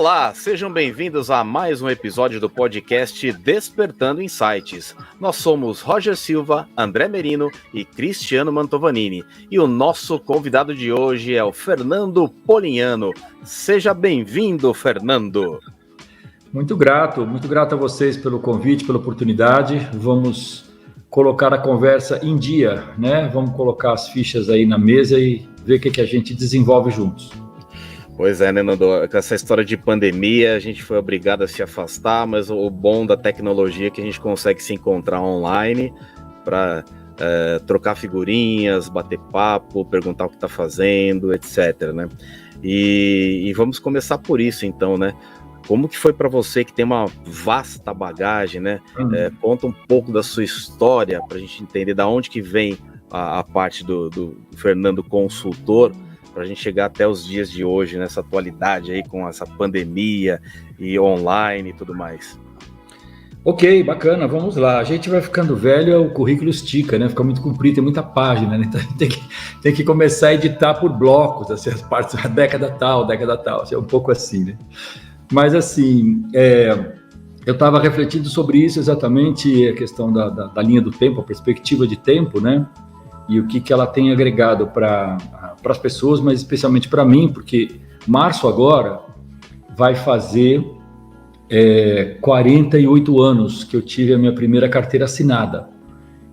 Olá, sejam bem-vindos a mais um episódio do podcast Despertando Insights. Nós somos Roger Silva, André Merino e Cristiano Mantovanini. E o nosso convidado de hoje é o Fernando Polignano. Seja bem-vindo, Fernando. Muito grato a vocês pelo convite, pela oportunidade. Vamos colocar a conversa em dia, né? Vamos colocar as fichas aí na mesa e ver o que a gente desenvolve juntos. Pois é, né, Nando? Com essa história de pandemia, a gente foi obrigado a se afastar, mas o bom da tecnologia é que a gente consegue se encontrar online para trocar figurinhas, bater papo, perguntar o que está fazendo, etc, né? E vamos começar por isso, então, né? Como que foi para você que tem uma vasta bagagem, né? Conta um pouco da sua história para a gente entender da onde que vem a parte do Fernando consultor, para a gente chegar até os dias de hoje, nessa atualidade aí com essa pandemia e online e tudo mais. Ok, bacana, vamos lá. A gente vai ficando velho, o currículo estica, né? Fica muito comprido, tem muita página, né? Então a gente tem que começar a editar por blocos, assim, as partes da década tal, assim, é um pouco assim, né? Mas assim, eu estava refletindo sobre isso exatamente, a questão da linha do tempo, a perspectiva de tempo, né? E o que ela tem agregado para as pessoas, mas especialmente para mim, porque março agora vai fazer 48 anos que eu tive a minha primeira carteira assinada.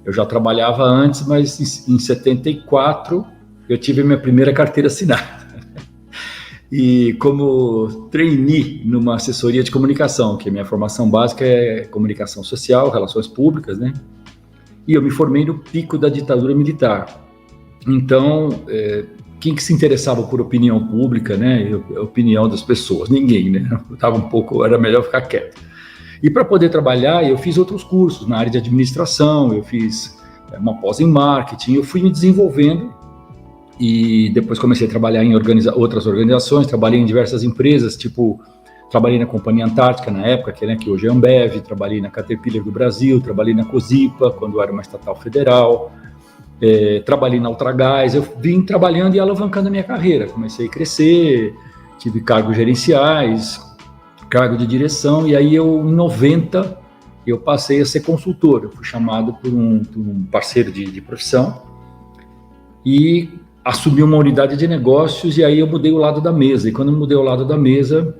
Eu já trabalhava antes, mas em 74 eu tive a minha primeira carteira assinada. E como trainee numa assessoria de comunicação, que a minha formação básica é comunicação social, relações públicas, né? E eu me formei no pico da ditadura militar. Então, quem que se interessava por opinião pública, né? A opinião das pessoas? Ninguém, né? Era melhor ficar quieto. E para poder trabalhar, eu fiz outros cursos na área de administração, eu fiz uma pós em marketing, eu fui me desenvolvendo e depois comecei a trabalhar em outras organizações, trabalhei em diversas empresas, trabalhei na Companhia Antártica na época, que hoje é Ambev, trabalhei na Caterpillar do Brasil, trabalhei na Cosipa, quando era uma estatal federal, trabalhei na Ultragás, eu vim trabalhando e alavancando a minha carreira, comecei a crescer, tive cargos gerenciais, cargo de direção, e aí em 90, eu passei a ser consultor, eu fui chamado por um parceiro de profissão, e assumi uma unidade de negócios, e aí eu mudei o lado da mesa, e quando eu mudei o lado da mesa,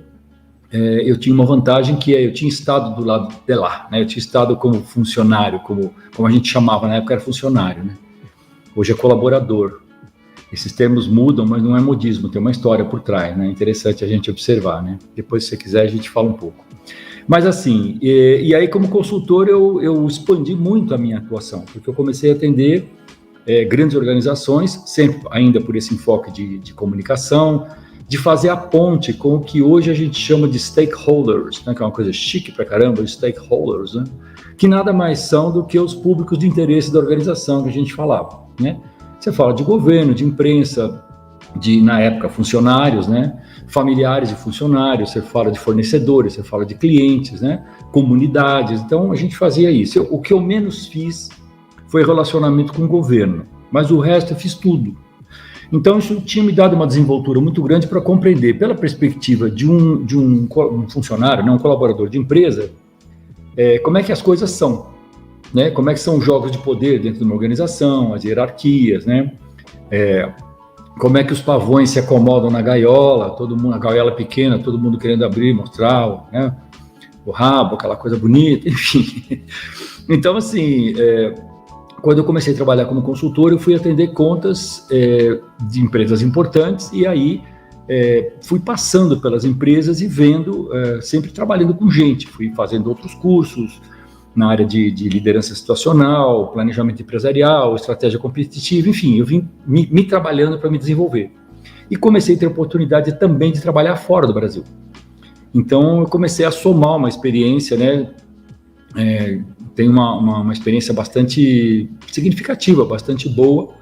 eu tinha uma vantagem que eu tinha estado do lado de lá, né? Eu tinha estado como funcionário, como a gente chamava na época, era funcionário, né? Hoje é colaborador. Esses termos mudam, mas não é modismo, tem uma história por trás, né? É interessante a gente observar, né? Depois, se você quiser, a gente fala um pouco. Mas assim, e aí como consultor eu expandi muito a minha atuação, porque eu comecei a atender grandes organizações, sempre ainda por esse enfoque de comunicação, de fazer a ponte com o que hoje a gente chama de stakeholders, né, que é uma coisa chique pra caramba, os stakeholders, né, que nada mais são do que os públicos de interesse da organização que a gente falava, né? Você fala de governo, de imprensa, na época, funcionários, né, familiares de funcionários, você fala de fornecedores, você fala de clientes, né, comunidades, então a gente fazia isso. O que eu menos fiz foi relacionamento com o governo, mas o resto eu fiz tudo. Então, isso tinha me dado uma desenvoltura muito grande para compreender, pela perspectiva de um funcionário, né, um colaborador de empresa, como é que as coisas são, né? Como é que são os jogos de poder dentro de uma organização, as hierarquias, né? Como é que os pavões se acomodam na gaiola, a gaiola pequena, todo mundo querendo abrir, mostrar, né, o rabo, aquela coisa bonita, enfim. Então, assim, quando eu comecei a trabalhar como consultor, eu fui atender contas de empresas importantes e aí fui passando pelas empresas e vendo, sempre trabalhando com gente. Fui fazendo outros cursos na área de liderança situacional, planejamento empresarial, estratégia competitiva, enfim, eu vim me trabalhando para me desenvolver. E comecei a ter oportunidade também de trabalhar fora do Brasil. Então, eu comecei a somar uma experiência, né? Tem uma experiência bastante significativa, bastante boa,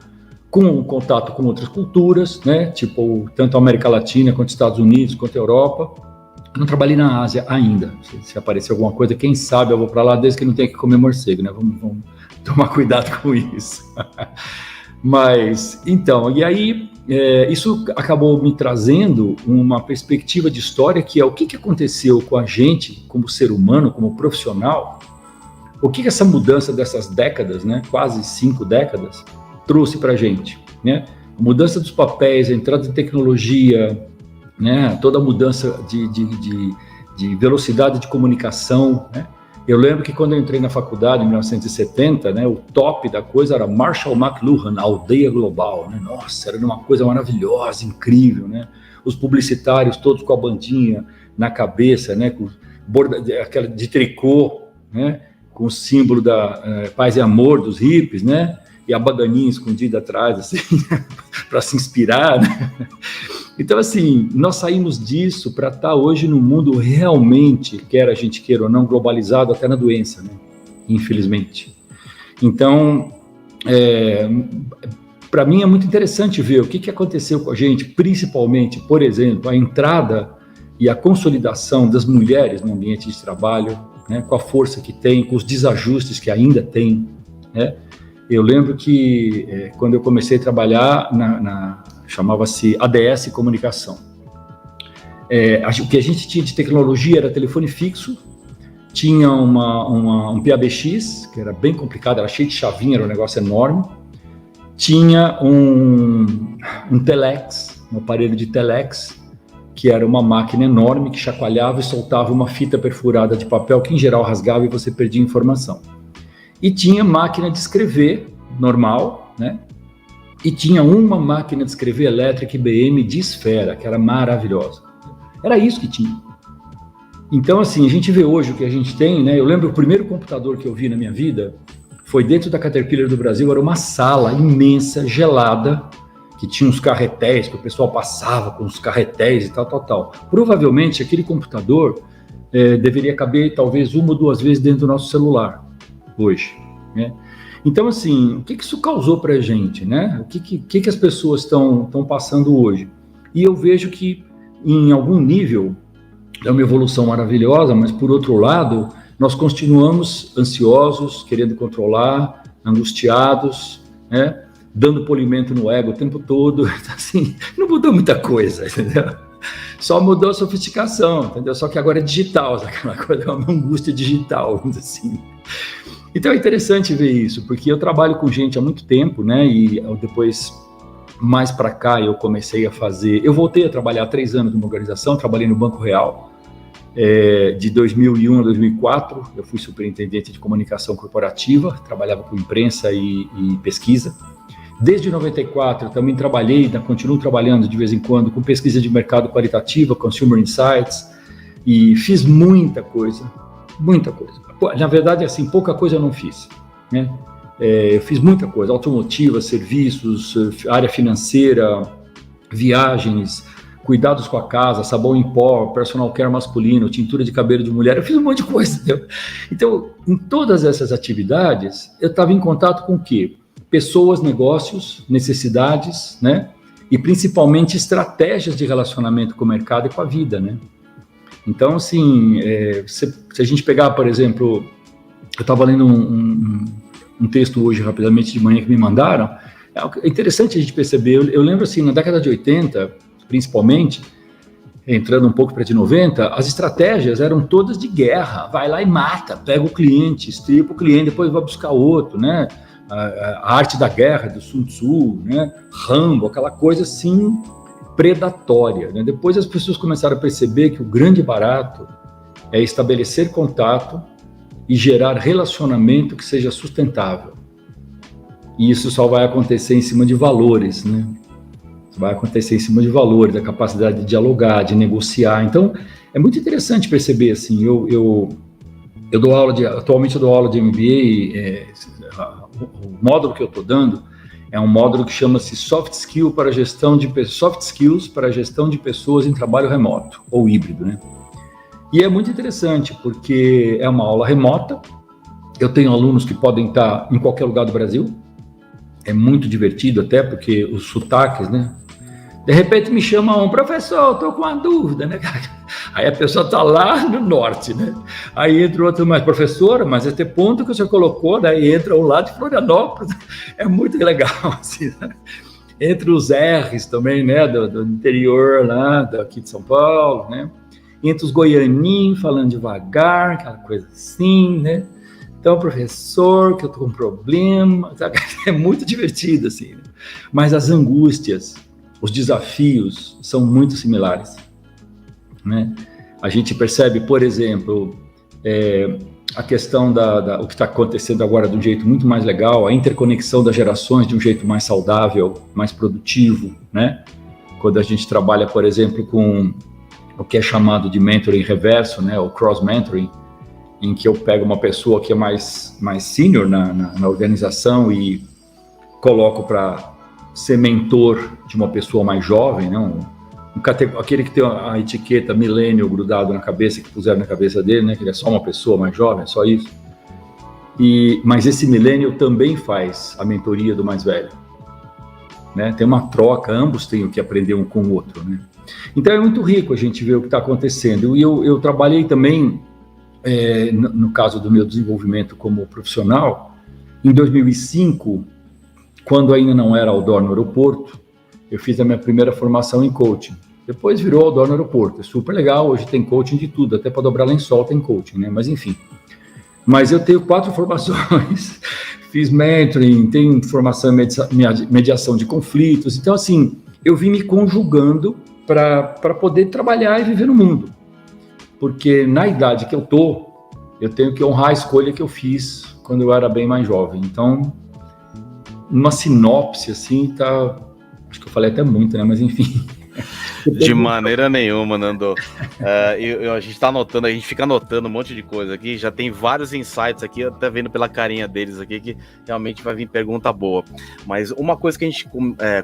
com contato com outras culturas, né? Tanto a América Latina, quanto Estados Unidos, quanto a Europa. Não trabalhei na Ásia ainda. Se aparecer alguma coisa, quem sabe eu vou para lá, desde que não tenha que comer morcego, né? Vamos tomar cuidado com isso. Mas, então, e aí isso acabou me trazendo uma perspectiva de história que é o que aconteceu com a gente como ser humano, como profissional, o que essa mudança dessas décadas, né, quase 5 décadas, trouxe para a gente, né? A mudança dos papéis, a entrada de tecnologia, né, toda a mudança de velocidade de comunicação, né? Eu lembro que quando eu entrei na faculdade em 1970, né, o top da coisa era Marshall McLuhan, a aldeia global, né? Nossa, era uma coisa maravilhosa, incrível, né? Os publicitários todos com a bandinha na cabeça, né, com aquela de tricô, né, com o símbolo da paz e amor dos hippies, né? E a bananinha escondida atrás, assim, para se inspirar, né? Então, assim, nós saímos disso para estar hoje no mundo realmente, quer a gente queira ou não, globalizado até na doença, né? Infelizmente. Então, para mim é muito interessante ver o que aconteceu com a gente, principalmente, por exemplo, a entrada e a consolidação das mulheres no ambiente de trabalho, né? Com a força que tem, com os desajustes que ainda tem, né? Eu lembro que quando eu comecei a trabalhar chamava-se ADS Comunicação. O que a gente tinha de tecnologia era telefone fixo, tinha um PABX, que era bem complicado, era cheio de chavinha, era um negócio enorme, tinha um telex, um aparelho de telex, que era uma máquina enorme que chacoalhava e soltava uma fita perfurada de papel que em geral rasgava e você perdia informação. E tinha máquina de escrever normal, né? E tinha uma máquina de escrever elétrica IBM de esfera, que era maravilhosa. Era isso que tinha. Então, assim, a gente vê hoje o que a gente tem, né? Eu lembro o primeiro computador que eu vi na minha vida foi dentro da Caterpillar do Brasil, era uma sala imensa, gelada, que tinha uns carretéis, que o pessoal passava com os carretéis e tal. Provavelmente aquele computador deveria caber talvez 1 ou 2 vezes dentro do nosso celular hoje, né? Então, assim, o que isso causou para a gente, né? O que as pessoas estão passando hoje? E eu vejo que, em algum nível, é uma evolução maravilhosa, mas, por outro lado, nós continuamos ansiosos, querendo controlar, angustiados, né? Dando polimento no ego o tempo todo. Assim, não mudou muita coisa, entendeu? Só mudou a sofisticação, entendeu? Só que agora é digital, aquela coisa, é uma angústia digital, assim. Então é interessante ver isso, porque eu trabalho com gente há muito tempo, né? E depois, mais para cá, eu comecei a fazer... Eu voltei a trabalhar há 3 anos numa organização, trabalhei no Banco Real, de 2001 a 2004, eu fui superintendente de comunicação corporativa, trabalhava com imprensa e pesquisa. Desde 94, eu também continuo trabalhando de vez em quando com pesquisa de mercado qualitativa, Consumer Insights, e fiz muita coisa. Na verdade, assim, pouca coisa eu não fiz, né? Eu fiz muita coisa, automotiva, serviços, área financeira, viagens, cuidados com a casa, sabão em pó, personal care masculino, tintura de cabelo de mulher, eu fiz um monte de coisa, entendeu? Então, em todas essas atividades, eu estava em contato com o quê? Pessoas, negócios, necessidades, né? E principalmente estratégias de relacionamento com o mercado e com a vida, né? Então, assim, se a gente pegar, por exemplo, eu estava lendo um texto hoje, rapidamente, de manhã, que me mandaram, é interessante a gente perceber, eu lembro, assim, na década de 80, principalmente, entrando um pouco para de 90, as estratégias eram todas de guerra, vai lá e mata, pega o cliente, estripa o cliente, depois vai buscar outro, né? A arte da guerra, do Sun Tzu, né? Rambo, aquela coisa, assim, predatória, né? Depois as pessoas começaram a perceber que o grande barato é estabelecer contato e gerar relacionamento que seja sustentável. E isso só vai acontecer em cima de valores, né? Vai acontecer em cima de valores, da capacidade de dialogar, de negociar. Então, é muito interessante perceber, assim, eu dou aula atualmente eu dou aula de MBA, o módulo que eu estou dando é um módulo que chama-se Soft Skills para gestão de pessoas em trabalho remoto, ou híbrido, né? E é muito interessante, porque é uma aula remota, eu tenho alunos que podem estar em qualquer lugar do Brasil, é muito divertido até, porque os sotaques, né? De repente me chama um professor, estou com uma dúvida, né, cara? Aí a pessoa está lá no norte, né? Aí entra outro mais, professora, mas esse ponto que você colocou, daí entra um lá de Florianópolis, é muito legal, assim, né? entre os R's também, né, do interior lá, daqui de São Paulo, né, entre os goianinhos falando devagar, aquela coisa assim, né, então, professor, que eu tô com um problema, sabe? É muito divertido, assim, né? Mas as angústias, os desafios são muito similares, né? A gente percebe, por exemplo, a questão o que está acontecendo agora de um jeito muito mais legal, a interconexão das gerações de um jeito mais saudável, mais produtivo, né? Quando a gente trabalha, por exemplo, com o que é chamado de mentoring reverso, né? O cross-mentoring, em que eu pego uma pessoa que é mais senior na organização e coloco para ser mentor de uma pessoa mais jovem, né? Aquele que tem a etiqueta millennial grudado na cabeça, que puseram na cabeça dele, né? Que ele é só uma pessoa mais jovem, é só isso. Mas esse millennial também faz a mentoria do mais velho, né? Tem uma troca, ambos têm o que aprender um com o outro, né? Então é muito rico a gente ver o que está acontecendo. E eu trabalhei também, no caso do meu desenvolvimento como profissional, em 2005, quando ainda não era outdoor no aeroporto, eu fiz a minha primeira formação em coaching. Depois virou outdoor no aeroporto, é super legal, hoje tem coaching de tudo, até para dobrar lençol tem coaching, né? Mas enfim. Mas eu tenho 4 formações, fiz mentoring, tenho formação em mediação de conflitos, então assim, eu vim me conjugando para poder trabalhar e viver no mundo. Porque na idade que eu tenho que honrar a escolha que eu fiz quando eu era bem mais jovem. Então, uma sinopse, assim, acho que eu falei até muito, né? Mas enfim. De maneira nenhuma, Nando. A gente tá anotando, a gente fica anotando um monte de coisa aqui, já tem vários insights aqui, até vendo pela carinha deles aqui, que realmente vai vir pergunta boa. Mas uma coisa que a gente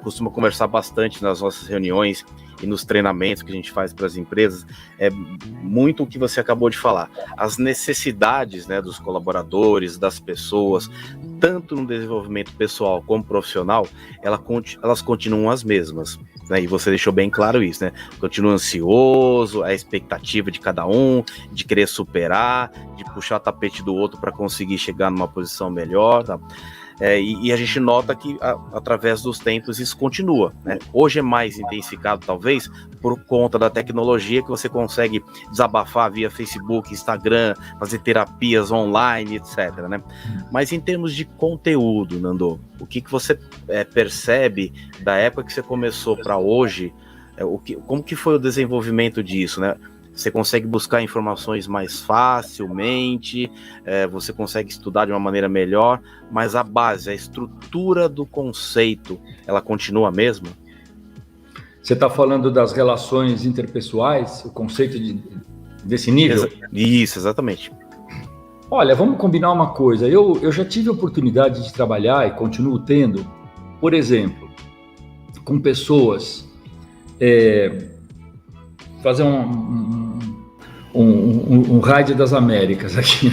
costuma conversar bastante nas nossas reuniões e nos treinamentos que a gente faz para as empresas, é muito o que você acabou de falar. As necessidades, né, dos colaboradores, das pessoas, tanto no desenvolvimento pessoal como profissional, elas continuam as mesmas. Né? E você deixou bem claro isso, né? Continua ansioso, a expectativa de cada um, de querer superar, de puxar o tapete do outro para conseguir chegar numa posição melhor, tá? E a gente nota que através dos tempos isso continua, né? Hoje é mais intensificado talvez por conta da tecnologia, que você consegue desabafar via Facebook, Instagram, fazer terapias online, etc, né? Mas em termos de conteúdo, Nando, o que você percebe da época que você começou para hoje, como que foi o desenvolvimento disso, né? Você consegue buscar informações mais facilmente, você consegue estudar de uma maneira melhor, mas a base, a estrutura do conceito, ela continua a mesma? Você está falando das relações interpessoais, o conceito desse nível? Isso, exatamente. Olha, vamos combinar uma coisa. Eu já tive a oportunidade de trabalhar e continuo tendo, por exemplo, com pessoas... fazer um raid das Américas aqui,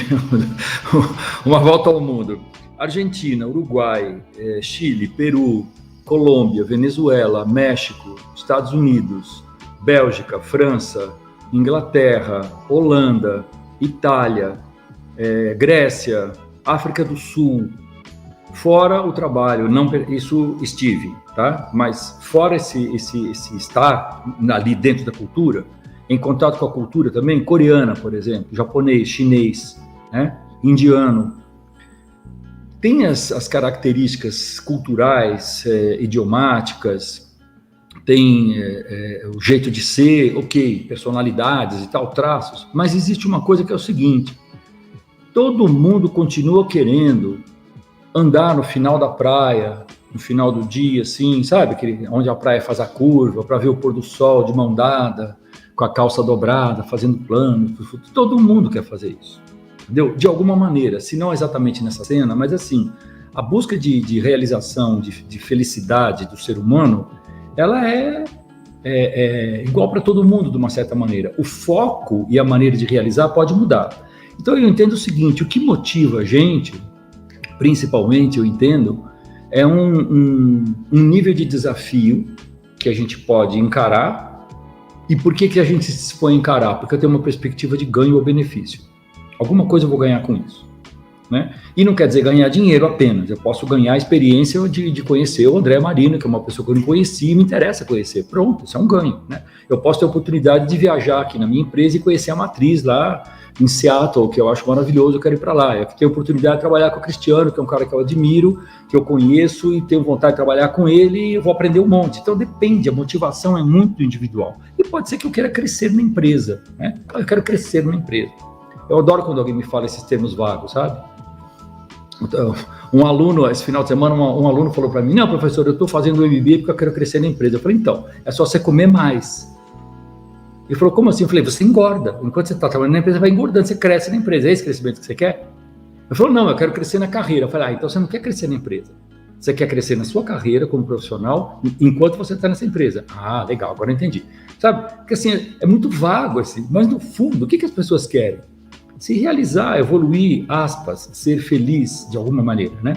uma volta ao mundo. Argentina, Uruguai, Chile, Peru, Colômbia, Venezuela, México, Estados Unidos, Bélgica, França, Inglaterra, Holanda, Itália, Grécia, África do Sul, fora o trabalho, isso estive, tá? Mas fora esse estar ali dentro da cultura, em contato com a cultura também, coreana, por exemplo, japonês, chinês, né? Indiano, tem as características culturais, idiomáticas, tem o jeito de ser, ok, personalidades e tal, traços, mas existe uma coisa que é o seguinte: todo mundo continua querendo andar no final da praia, no final do dia, assim, sabe? Onde a praia faz a curva, para ver o pôr do sol de mão dada, com a calça dobrada, fazendo plano. Todo mundo quer fazer isso, entendeu? De alguma maneira, se não exatamente nessa cena, mas assim, a busca de realização, de felicidade do ser humano, ela é igual para todo mundo, de uma certa maneira. O foco e a maneira de realizar pode mudar. Então eu entendo o seguinte: o que motiva a gente, principalmente, eu entendo, é um nível de desafio que a gente pode encarar. E por que a gente se dispõe a encarar? Porque eu tenho uma perspectiva de ganho ou benefício. Alguma coisa eu vou ganhar com isso. né? E não quer dizer ganhar dinheiro apenas, eu posso ganhar a experiência de conhecer o André Marino, que é uma pessoa que eu não conheci e me interessa conhecer. Pronto, isso é um ganho, né? Eu posso ter a oportunidade de viajar aqui na minha empresa e conhecer a matriz lá em Seattle, que eu acho maravilhoso, eu quero ir para lá. Eu tenho a oportunidade de trabalhar com o Cristiano, que é um cara que eu admiro, que eu conheço e tenho vontade de trabalhar com ele e eu vou aprender um monte. Então depende, a motivação é muito individual. E pode ser que eu queira crescer na empresa, né? Eu quero crescer na empresa. Eu adoro quando alguém me fala esses termos vagos, sabe? Então, um aluno, esse final de semana, um aluno falou para mim, não, professor, eu estou fazendo o MBA porque eu quero crescer na empresa. Eu falei, então, é só você comer mais. Ele falou, como assim? Eu falei, você engorda. Enquanto você está trabalhando na empresa, vai engordando, você cresce na empresa. É esse crescimento que você quer? Ele falou, não, eu quero crescer na carreira. Eu falei, então você não quer crescer na empresa. Você quer crescer na sua carreira como profissional enquanto você está nessa empresa. Ah, legal, agora eu entendi. Sabe? Porque assim, é muito vago, assim, mas no fundo, o que as pessoas querem? Se realizar, evoluir, aspas, ser feliz de alguma maneira, né?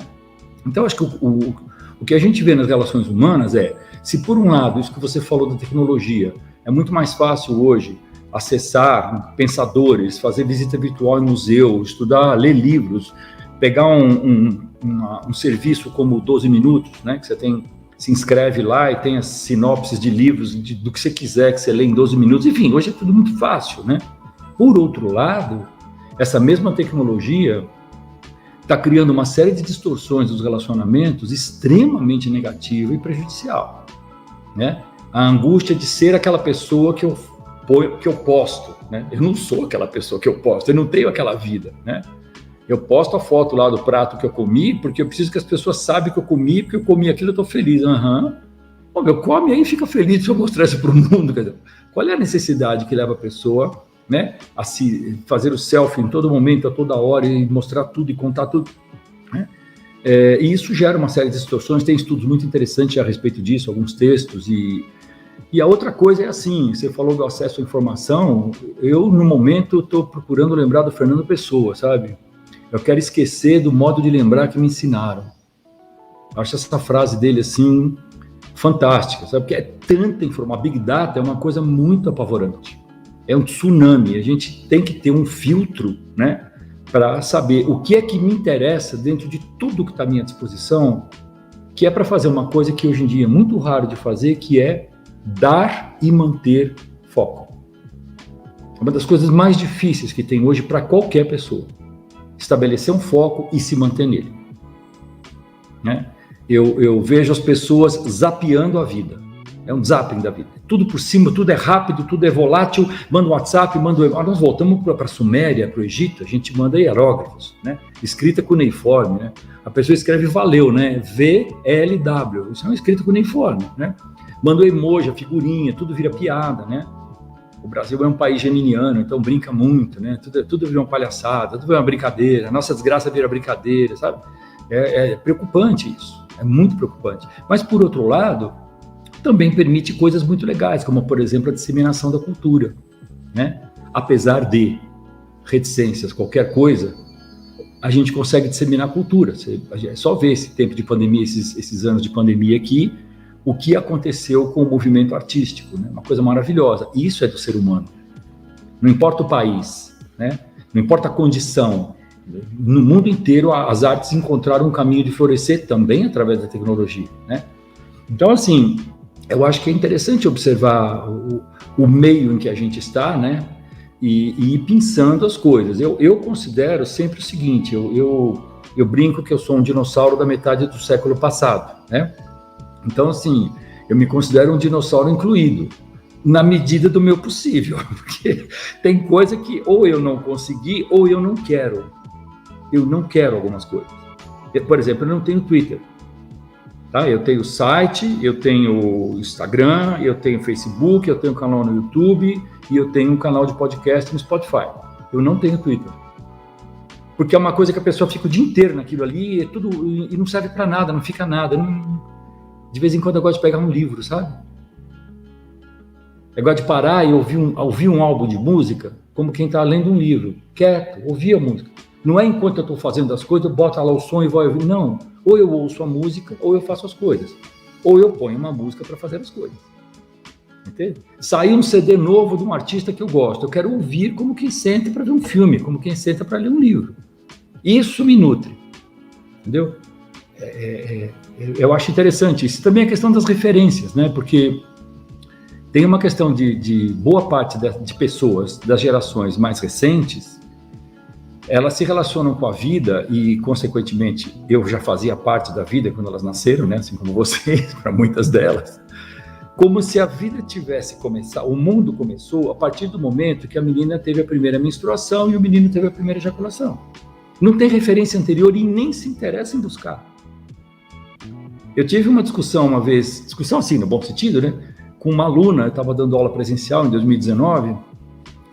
Então, acho que o que a gente vê nas relações humanas é, se por um lado, isso que você falou da tecnologia, é muito mais fácil hoje acessar pensadores, fazer visita virtual em museu, estudar, ler livros, pegar um serviço como 12 Minutos, né, que você tem, se inscreve lá e tem as sinopses de livros, do que você quiser, que você lê em 12 minutos, enfim, hoje é tudo muito fácil, né? Por outro lado, essa mesma tecnologia está criando uma série de distorções dos relacionamentos extremamente negativa e prejudicial, né? A angústia de ser aquela pessoa que eu posto, né? Eu não sou aquela pessoa que eu posto, eu não tenho aquela vida, né? Eu posto a foto lá do prato que eu comi, porque eu preciso que as pessoas saibam que eu comi, porque eu comi aquilo, eu estou feliz. Bom, meu, come aí e fica feliz, deixa eu mostrar isso para o mundo. Quer dizer, qual é a necessidade que leva a pessoa, né, a se fazer o selfie em todo momento, a toda hora, e mostrar tudo e contar tudo, né? E isso gera uma série de distorções, tem estudos muito interessantes a respeito disso, alguns textos, e a outra coisa é assim, você falou do acesso à informação, eu no momento estou procurando lembrar do Fernando Pessoa, sabe? Eu quero esquecer do modo de lembrar que me ensinaram. Acho essa frase dele assim, fantástica, sabe? Porque é tanta informação, Big Data é uma coisa muito apavorante. É um tsunami, a gente tem que ter um filtro, né, para saber o que é que me interessa dentro de tudo que está à minha disposição, que é para fazer uma coisa que hoje em dia é muito raro de fazer, que é dar e manter foco. É uma das coisas mais difíceis que tem hoje para qualquer pessoa, estabelecer um foco e se manter nele, né? Eu vejo as pessoas zapeando a vida. É um zapping da vida. Tudo por cima, tudo é rápido, tudo é volátil. Manda um WhatsApp, manda um... Nós voltamos para a Suméria, para o Egito, a gente manda hieróglifos, né? Escrita cuneiforme, né? A pessoa escreve valeu, né? VLW. Isso é uma escrita cuneiforme, né? Manda um emoji, a figurinha, tudo vira piada, né? O Brasil é um país geminiano, então brinca muito, né? Tudo vira uma palhaçada, tudo vira uma brincadeira. A nossa desgraça vira brincadeira, sabe? É preocupante isso. É muito preocupante. Mas, por outro lado, também permite coisas muito legais, como, por exemplo, a disseminação da cultura, né? Apesar de reticências, qualquer coisa, a gente consegue disseminar a cultura. É só ver esse tempo de pandemia, esses anos de pandemia aqui, o que aconteceu com o movimento artístico, né? Uma coisa maravilhosa. Isso é do ser humano. Não importa o país, né? Não importa a condição. No mundo inteiro, as artes encontraram um caminho de florescer também através da tecnologia, né? Então, assim, eu acho que é interessante observar o meio em que a gente está, né? E ir pensando as coisas. Eu considero sempre o seguinte, eu brinco que eu sou um dinossauro da metade do século passado, né? Então, assim, eu me considero um dinossauro incluído, na medida do meu possível, porque tem coisa que ou eu não consegui ou eu não quero. Eu não quero algumas coisas. Por exemplo, eu não tenho Twitter. Tá? Eu tenho site, eu tenho Instagram, eu tenho Facebook, eu tenho canal no YouTube e eu tenho um canal de podcast no Spotify. Eu não tenho Twitter. Porque é uma coisa que a pessoa fica o dia inteiro naquilo ali e não serve para nada, não fica nada. De vez em quando eu gosto de pegar um livro, sabe? Eu gosto de parar e ouvir um álbum de música como quem está lendo um livro. Quieto, ouvir a música. Não é enquanto eu estou fazendo as coisas, eu boto lá o som e vou ouvir. Não. Ou eu ouço a música, ou eu faço as coisas. Ou eu ponho uma música para fazer as coisas. Entende? Saiu um CD novo de um artista que eu gosto. Eu quero ouvir como quem senta para ver um filme, como quem senta para ler um livro. Isso me nutre, entendeu? Eu acho interessante. Isso também é questão das referências, né? Porque tem uma questão de boa parte de pessoas das gerações mais recentes, elas se relacionam com a vida e, consequentemente, eu já fazia parte da vida quando elas nasceram, né? Assim como vocês, para muitas delas, como se a vida tivesse começado, o mundo começou a partir do momento que a menina teve a primeira menstruação e o menino teve a primeira ejaculação. Não tem referência anterior e nem se interessa em buscar. Eu tive uma discussão uma vez, discussão assim, no bom sentido, né? Com uma aluna, eu estava dando aula presencial em 2019,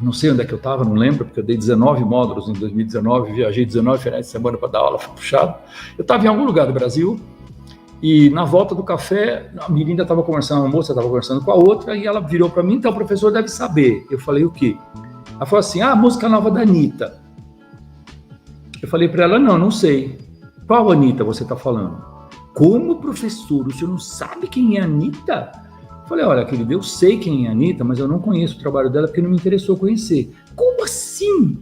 não sei onde é que eu estava, não lembro, porque eu dei 19 módulos em 2019, viajei 19 finais de semana para dar aula, foi puxado. Eu estava em algum lugar do Brasil e na volta do café, a menina estava conversando, uma moça estava conversando com a outra e ela virou para mim, então o professor deve saber. Eu falei, o quê? Ela falou assim, a música nova da Anitta. Eu falei para ela, não sei. Qual Anitta você está falando? Como, professor, o senhor não sabe quem é a Anitta? Eu falei, olha, querido, eu sei quem é a Anitta, mas eu não conheço o trabalho dela porque não me interessou conhecer. Como assim?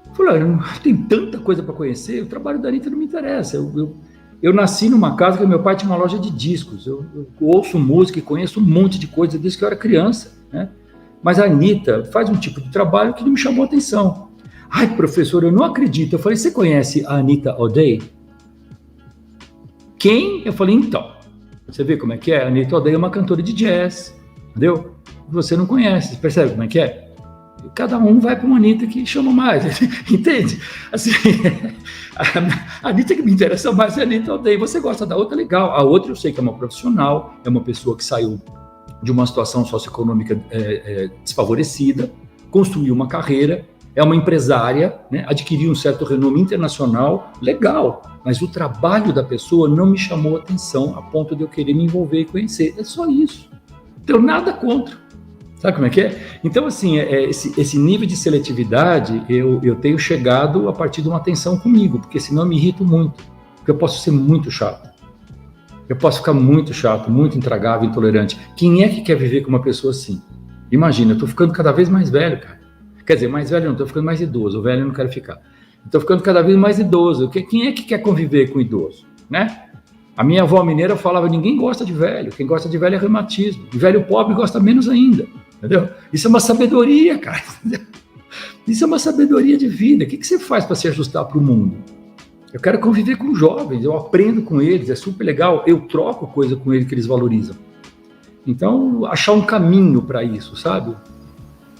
Eu falei, olha, tem tanta coisa para conhecer, o trabalho da Anitta não me interessa. Eu nasci numa casa que meu pai tinha uma loja de discos, eu ouço música e conheço um monte de coisa desde que eu era criança, né? Mas a Anitta faz um tipo de trabalho que não me chamou a atenção. Ai, professor, eu não acredito. Eu falei, você conhece a Anita O'Day? Quem? Eu falei, então, você vê como é que é? A Anita O'Day é uma cantora de jazz, entendeu? Você não conhece, percebe como é que é? Cada um vai para uma Anitta que chama mais, entende? Assim, a Anitta que me interessa mais é a Anita O'Day. Você gosta da outra, legal. A outra eu sei que é uma profissional, é uma pessoa que saiu de uma situação socioeconômica desfavorecida, construiu uma carreira, é uma empresária, né, adquiriu um certo renome internacional, legal, mas o trabalho da pessoa não me chamou atenção a ponto de eu querer me envolver e conhecer. É só isso. Não tenho nada contra. Sabe como é que é? Então, assim, esse nível de seletividade eu tenho chegado a partir de uma atenção comigo, porque senão eu me irrito muito, porque eu posso ser muito chato. Eu posso ficar muito chato, muito intragável, intolerante. Quem é que quer viver com uma pessoa assim? Imagina, eu tô ficando cada vez mais velho, cara. Quer dizer, mais velho não, estou ficando mais idoso, o velho eu não quero ficar. Estou ficando cada vez mais idoso. Quem é que quer conviver com idoso, né? A minha avó mineira falava, ninguém gosta de velho, quem gosta de velho é reumatismo. E velho pobre gosta menos ainda, entendeu? Isso é uma sabedoria, cara. Isso é uma sabedoria de vida. O que você faz para se ajustar para o mundo? Eu quero conviver com jovens, eu aprendo com eles, é super legal, eu troco coisa com eles que eles valorizam. Então, achar um caminho para isso, sabe?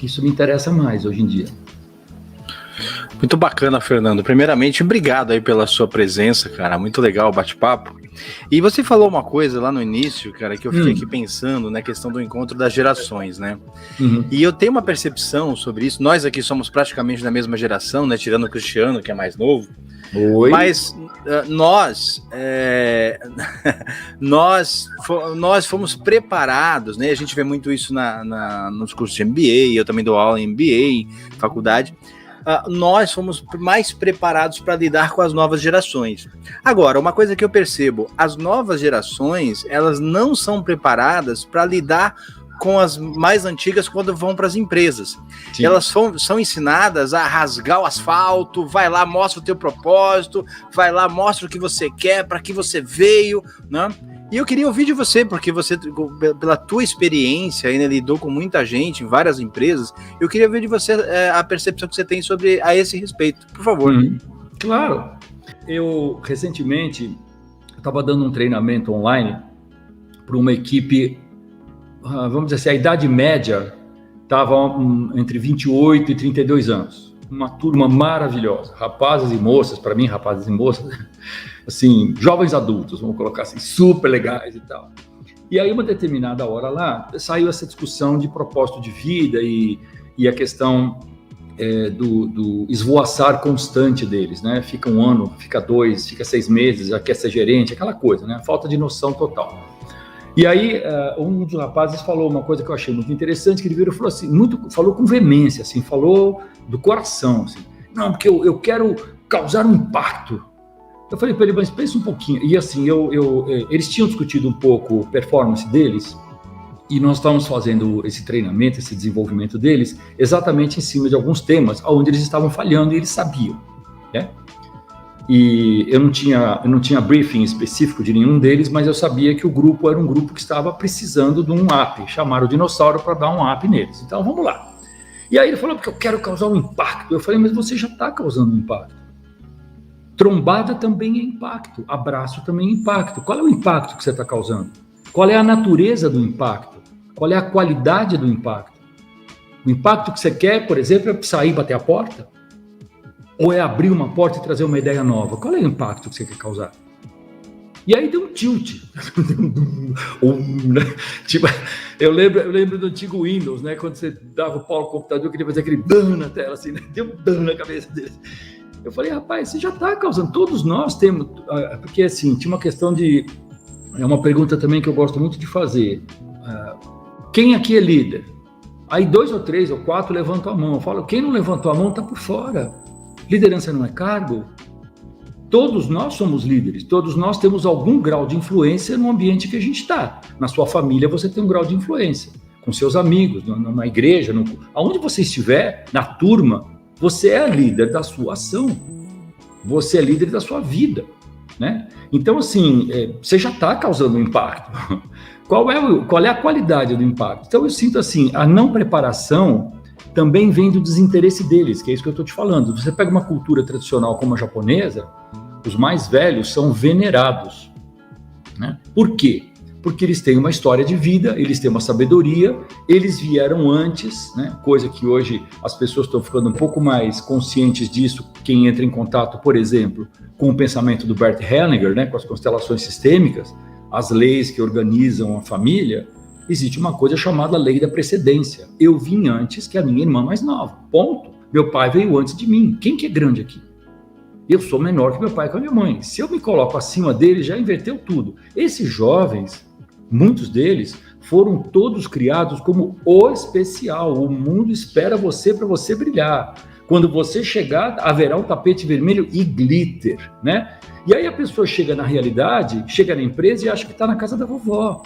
Isso me interessa mais hoje em dia. Muito bacana, Fernando. Primeiramente, obrigado aí pela sua presença, cara. Muito legal o bate-papo. E você falou uma coisa lá no início, cara, que eu fiquei aqui pensando na questão do encontro das gerações, né? Uhum. E eu tenho uma percepção sobre isso. Nós aqui somos praticamente da mesma geração, né? Tirando o Cristiano, que é mais novo. Oi. Mas nós fomos preparados, né? A gente vê muito isso nos cursos de MBA, eu também dou aula em MBA, faculdade. Nós fomos mais preparados para lidar com as novas gerações. Agora, uma coisa que eu percebo, as novas gerações, elas não são preparadas para lidar com as mais antigas quando vão para as empresas. Sim. Elas são ensinadas a rasgar o asfalto, vai lá, mostra o teu propósito, vai lá, mostra o que você quer, para que você veio, né? E eu queria ouvir de você, porque você, pela tua experiência, ainda lidou com muita gente em várias empresas, eu queria ouvir de você a percepção que você tem sobre a esse respeito, por favor. Claro. Eu, recentemente, estava dando um treinamento online para uma equipe, vamos dizer assim, a idade média estava entre 28 e 32 anos. Uma turma maravilhosa, rapazes e moças, para mim, rapazes e moças, assim, jovens adultos, vamos colocar assim, super legais e tal. E aí, uma determinada hora lá, saiu essa discussão de propósito de vida e a questão do esvoaçar constante deles, né? Fica um ano, fica 2, fica 6 meses, já quer ser gerente, aquela coisa, né? Falta de noção total. E aí, um dos rapazes falou uma coisa que eu achei muito interessante, que ele virou e falou assim, falou com veemência, assim, falou do coração, assim, não, porque eu quero causar um impacto. Eu falei para ele, mas pensa um pouquinho. E assim, eles tinham discutido um pouco a performance deles, e nós estávamos fazendo esse treinamento, esse desenvolvimento deles, exatamente em cima de alguns temas onde eles estavam falhando e eles sabiam, né? e eu não tinha briefing específico de nenhum deles, mas eu sabia que o grupo era um grupo que estava precisando de um app, chamaram o Dinossauro para dar um app neles. Então vamos lá. E aí ele falou, porque eu quero causar um impacto. Eu falei, mas você já está causando um impacto. Trombada também é impacto, abraço também é impacto. Qual é o impacto que você está causando? Qual é a natureza do impacto? Qual é a qualidade do impacto? O impacto que você quer, por exemplo, é sair e bater a porta? Ou é abrir uma porta e trazer uma ideia nova? Qual é o impacto que você quer causar? E aí deu um tilt. Tipo, eu lembro do antigo Windows, né? Quando você dava o pau no computador, queria fazer aquele dan na tela, assim, né? Deu um dan na cabeça dele. Eu falei, rapaz, você já está causando, todos nós temos, porque assim, tinha uma questão de, é uma pergunta também que eu gosto muito de fazer, quem aqui é líder? Aí 2 ou 3 ou 4 levantam a mão, eu falo, quem não levantou a mão está por fora, liderança não é cargo, todos nós somos líderes, todos nós temos algum grau de influência no ambiente que a gente está, na sua família você tem um grau de influência, com seus amigos, na igreja, aonde você estiver, na turma, você é líder da sua ação, você é líder da sua vida, né? Então, assim, você já está causando um impacto. Qual é a qualidade do impacto? Então, eu sinto assim, a não preparação também vem do desinteresse deles, que é isso que eu estou te falando. Você pega uma cultura tradicional como a japonesa, os mais velhos são venerados, né? Por quê? Porque eles têm uma história de vida, eles têm uma sabedoria, eles vieram antes, né? Coisa que hoje as pessoas estão ficando um pouco mais conscientes disso, quem entra em contato, por exemplo, com o pensamento do Bert Hellinger, né? Com as constelações sistêmicas, as leis que organizam a família, existe uma coisa chamada lei da precedência. Eu vim antes que a minha irmã mais nova, ponto. Meu pai veio antes de mim. Quem que é grande aqui? Eu sou menor que meu pai e que a minha mãe. Se eu me coloco acima deles, já inverteu tudo. Esses jovens, muitos deles foram todos criados como o especial. O mundo espera você para você brilhar. Quando você chegar, haverá um tapete vermelho e glitter, né? E aí a pessoa chega na realidade, chega na empresa e acha que está na casa da vovó.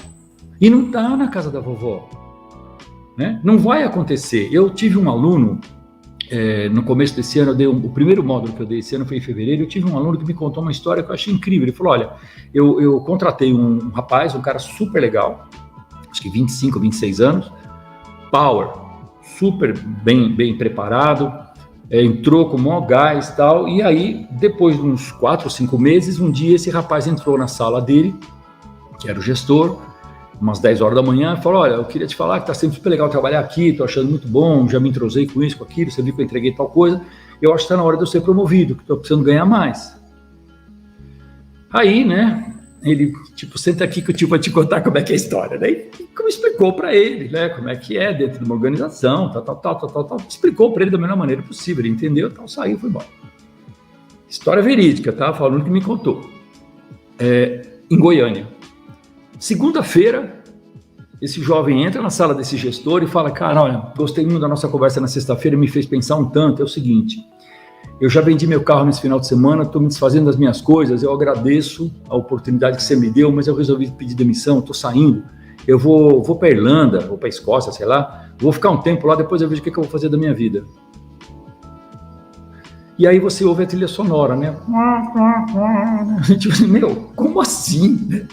E não está na casa da vovó, né? Não vai acontecer. Eu tive um aluno, no começo desse ano, o primeiro módulo que eu dei esse ano foi em fevereiro, eu tive um aluno que me contou uma história que eu achei incrível. Ele falou, olha, eu contratei um rapaz, um cara super legal, acho que 25, 26 anos, power, super bem preparado, entrou com o maior gás e tal, e aí, depois de uns 4 ou 5 meses, um dia esse rapaz entrou na sala dele, que era o gestor, umas 10 horas da manhã, e falou, olha, eu queria te falar que tá sempre super legal trabalhar aqui, tô achando muito bom, já me entrosei com isso, com aquilo, você viu que eu entreguei tal coisa, eu acho que tá na hora de eu ser promovido, que tô precisando ganhar mais. Aí, né, ele, senta aqui que eu vou te contar como é que é a história, daí como explicou para ele, né, como é que é dentro de uma organização, tal, explicou para ele da melhor maneira possível, ele entendeu, tal, saiu, foi embora. História verídica, tá, falando que me contou. Em Goiânia. Segunda-feira, esse jovem entra na sala desse gestor e fala, cara, olha, gostei muito da nossa conversa na sexta-feira, me fez pensar um tanto, é o seguinte, eu já vendi meu carro nesse final de semana, estou me desfazendo das minhas coisas, eu agradeço a oportunidade que você me deu, mas eu resolvi pedir demissão, estou saindo, eu vou para a Irlanda, vou para a Escócia, sei lá, vou ficar um tempo lá, depois eu vejo o que eu vou fazer da minha vida. E aí você ouve a trilha sonora, né? Tipo assim, meu, como assim?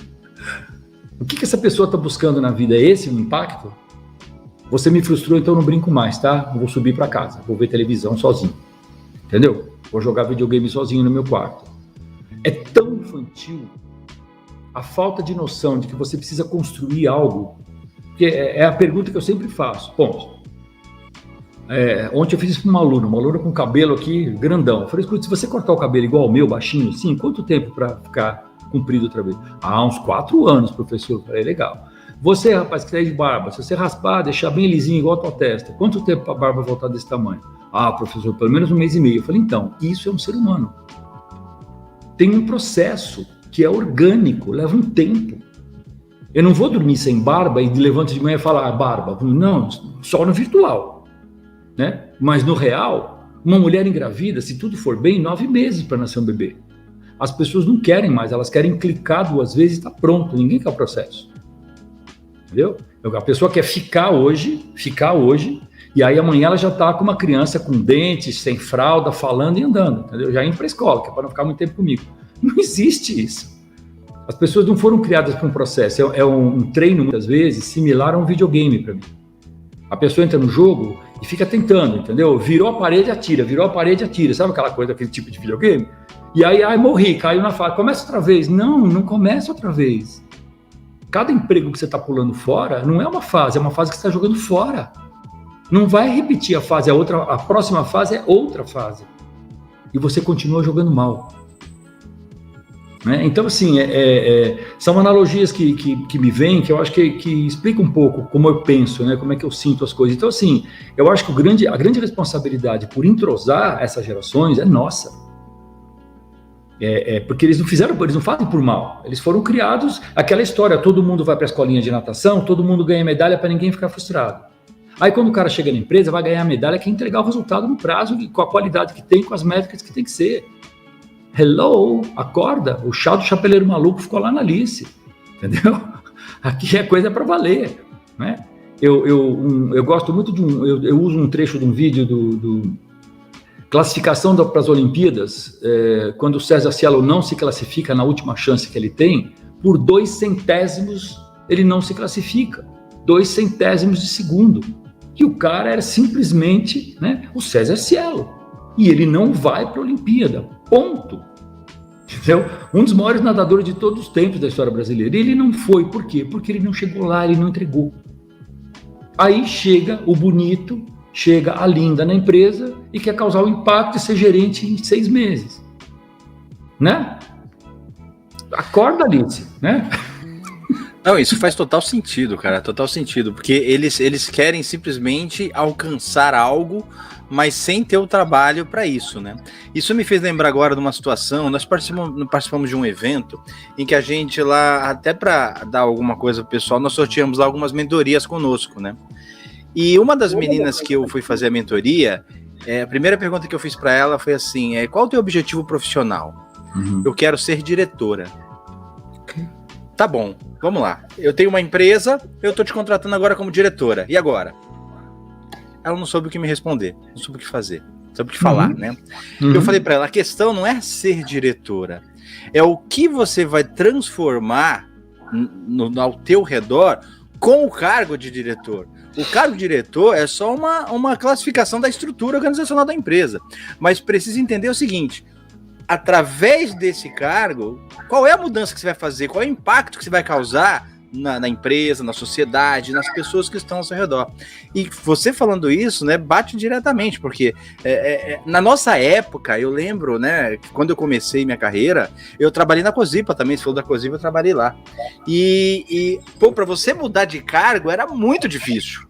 O que essa pessoa está buscando na vida? É esse o impacto? Você me frustrou, então eu não brinco mais, tá? Eu vou subir para casa, vou ver televisão sozinho. Entendeu? Vou jogar videogame sozinho no meu quarto. É tão infantil a falta de noção de que você precisa construir algo, que é a pergunta que eu sempre faço. Ponto. Ontem eu fiz isso para uma aluna com cabelo aqui grandão. Eu falei, escuta, se você cortar o cabelo igual ao meu, baixinho assim, quanto tempo para ficar comprido outra vez? Uns 4 anos, professor. Eu falei, legal. Você, rapaz, que tá aí de barba, se você raspar, deixar bem lisinho igual a tua testa, quanto tempo para a barba voltar desse tamanho? Professor, pelo menos 1 mês e meio. Eu falei, então, isso é um ser humano. Tem um processo que é orgânico, leva um tempo. Eu não vou dormir sem barba e levanto de manhã e falar, barba. Não, só no virtual, né? Mas no real, uma mulher engravida, se tudo for bem, 9 meses para nascer um bebê. As pessoas não querem mais, elas querem clicar 2 vezes e está pronto, ninguém quer o processo. Entendeu? A pessoa quer ficar hoje, E aí amanhã ela já está com uma criança com dentes, sem fralda, falando e andando, entendeu? Já indo para a escola, que é para não ficar muito tempo comigo. Não existe isso. As pessoas não foram criadas para um processo. É um treino, muitas vezes, similar a um videogame para mim. A pessoa entra no jogo e fica tentando, entendeu? Virou a parede, atira. Virou a parede, atira. Sabe aquela coisa, aquele tipo de videogame? E aí, morri, caiu na fase. Começa outra vez. Não começa outra vez. Cada emprego que você está pulando fora não é uma fase, é uma fase que você está jogando fora. Não vai repetir a fase, a próxima fase é outra fase. E você continua jogando mal. Né? Então, assim, são analogias que me vêm, que eu acho que explica um pouco como eu penso, né? Como é que eu sinto as coisas. Então, assim, eu acho que a grande responsabilidade por entrosar essas gerações é nossa. Porque eles não fazem por mal. Eles foram criados, aquela história, todo mundo vai para a escolinha de natação, todo mundo ganha medalha para ninguém ficar frustrado. Aí quando o cara chega na empresa, vai ganhar a medalha, quer entregar o resultado no prazo, com a qualidade que tem, com as métricas que tem que ser. Hello, acorda, o chá do chapeleiro maluco ficou lá na Alice, entendeu? Aqui é coisa para valer, né? Eu gosto muito eu uso um trecho de um vídeo do classificação para as Olimpíadas, quando o César Cielo não se classifica na última chance que ele tem, por 2 centésimos ele não se classifica, 2 centésimos de segundo. E o cara era simplesmente, né, o César Cielo. E ele não vai para a Olimpíada, ponto. Entendeu? Um dos maiores nadadores de todos os tempos da história brasileira. E ele não foi, por quê? Porque ele não chegou lá, ele não entregou. Aí chega o bonito, chega a linda na empresa e quer causar o impacto e ser gerente em 6 meses. Né? Acorda, Alice, né? Não, isso faz total sentido, cara, total sentido, porque eles querem simplesmente alcançar algo, mas sem ter o trabalho para isso, né? Isso me fez lembrar agora de uma situação, nós participamos de um evento em que a gente lá, até para dar alguma coisa pro pessoal, nós sorteamos lá algumas mentorias conosco, né? E uma das meninas que eu fui fazer a mentoria, a primeira pergunta que eu fiz para ela foi assim, qual o teu objetivo profissional? Eu quero ser diretora. Tá bom, vamos lá. Eu tenho uma empresa, eu tô te contratando agora como diretora. E agora? Ela não soube o que me responder, não soube o que fazer, não soube o que falar, né? Eu falei pra ela, a questão não é ser diretora, é o que você vai transformar ao teu redor com o cargo de diretor. O cargo de diretor é só uma classificação da estrutura organizacional da empresa. Mas precisa entender o seguinte, através desse cargo, qual é a mudança que você vai fazer, qual é o impacto que você vai causar na empresa, na sociedade, nas pessoas que estão ao seu redor. E você falando isso, né, bate diretamente, porque na nossa época, eu lembro, né, que quando eu comecei minha carreira, eu trabalhei na Cosipa também, se falou da Cosipa, eu trabalhei lá. E para você mudar de cargo era muito difícil.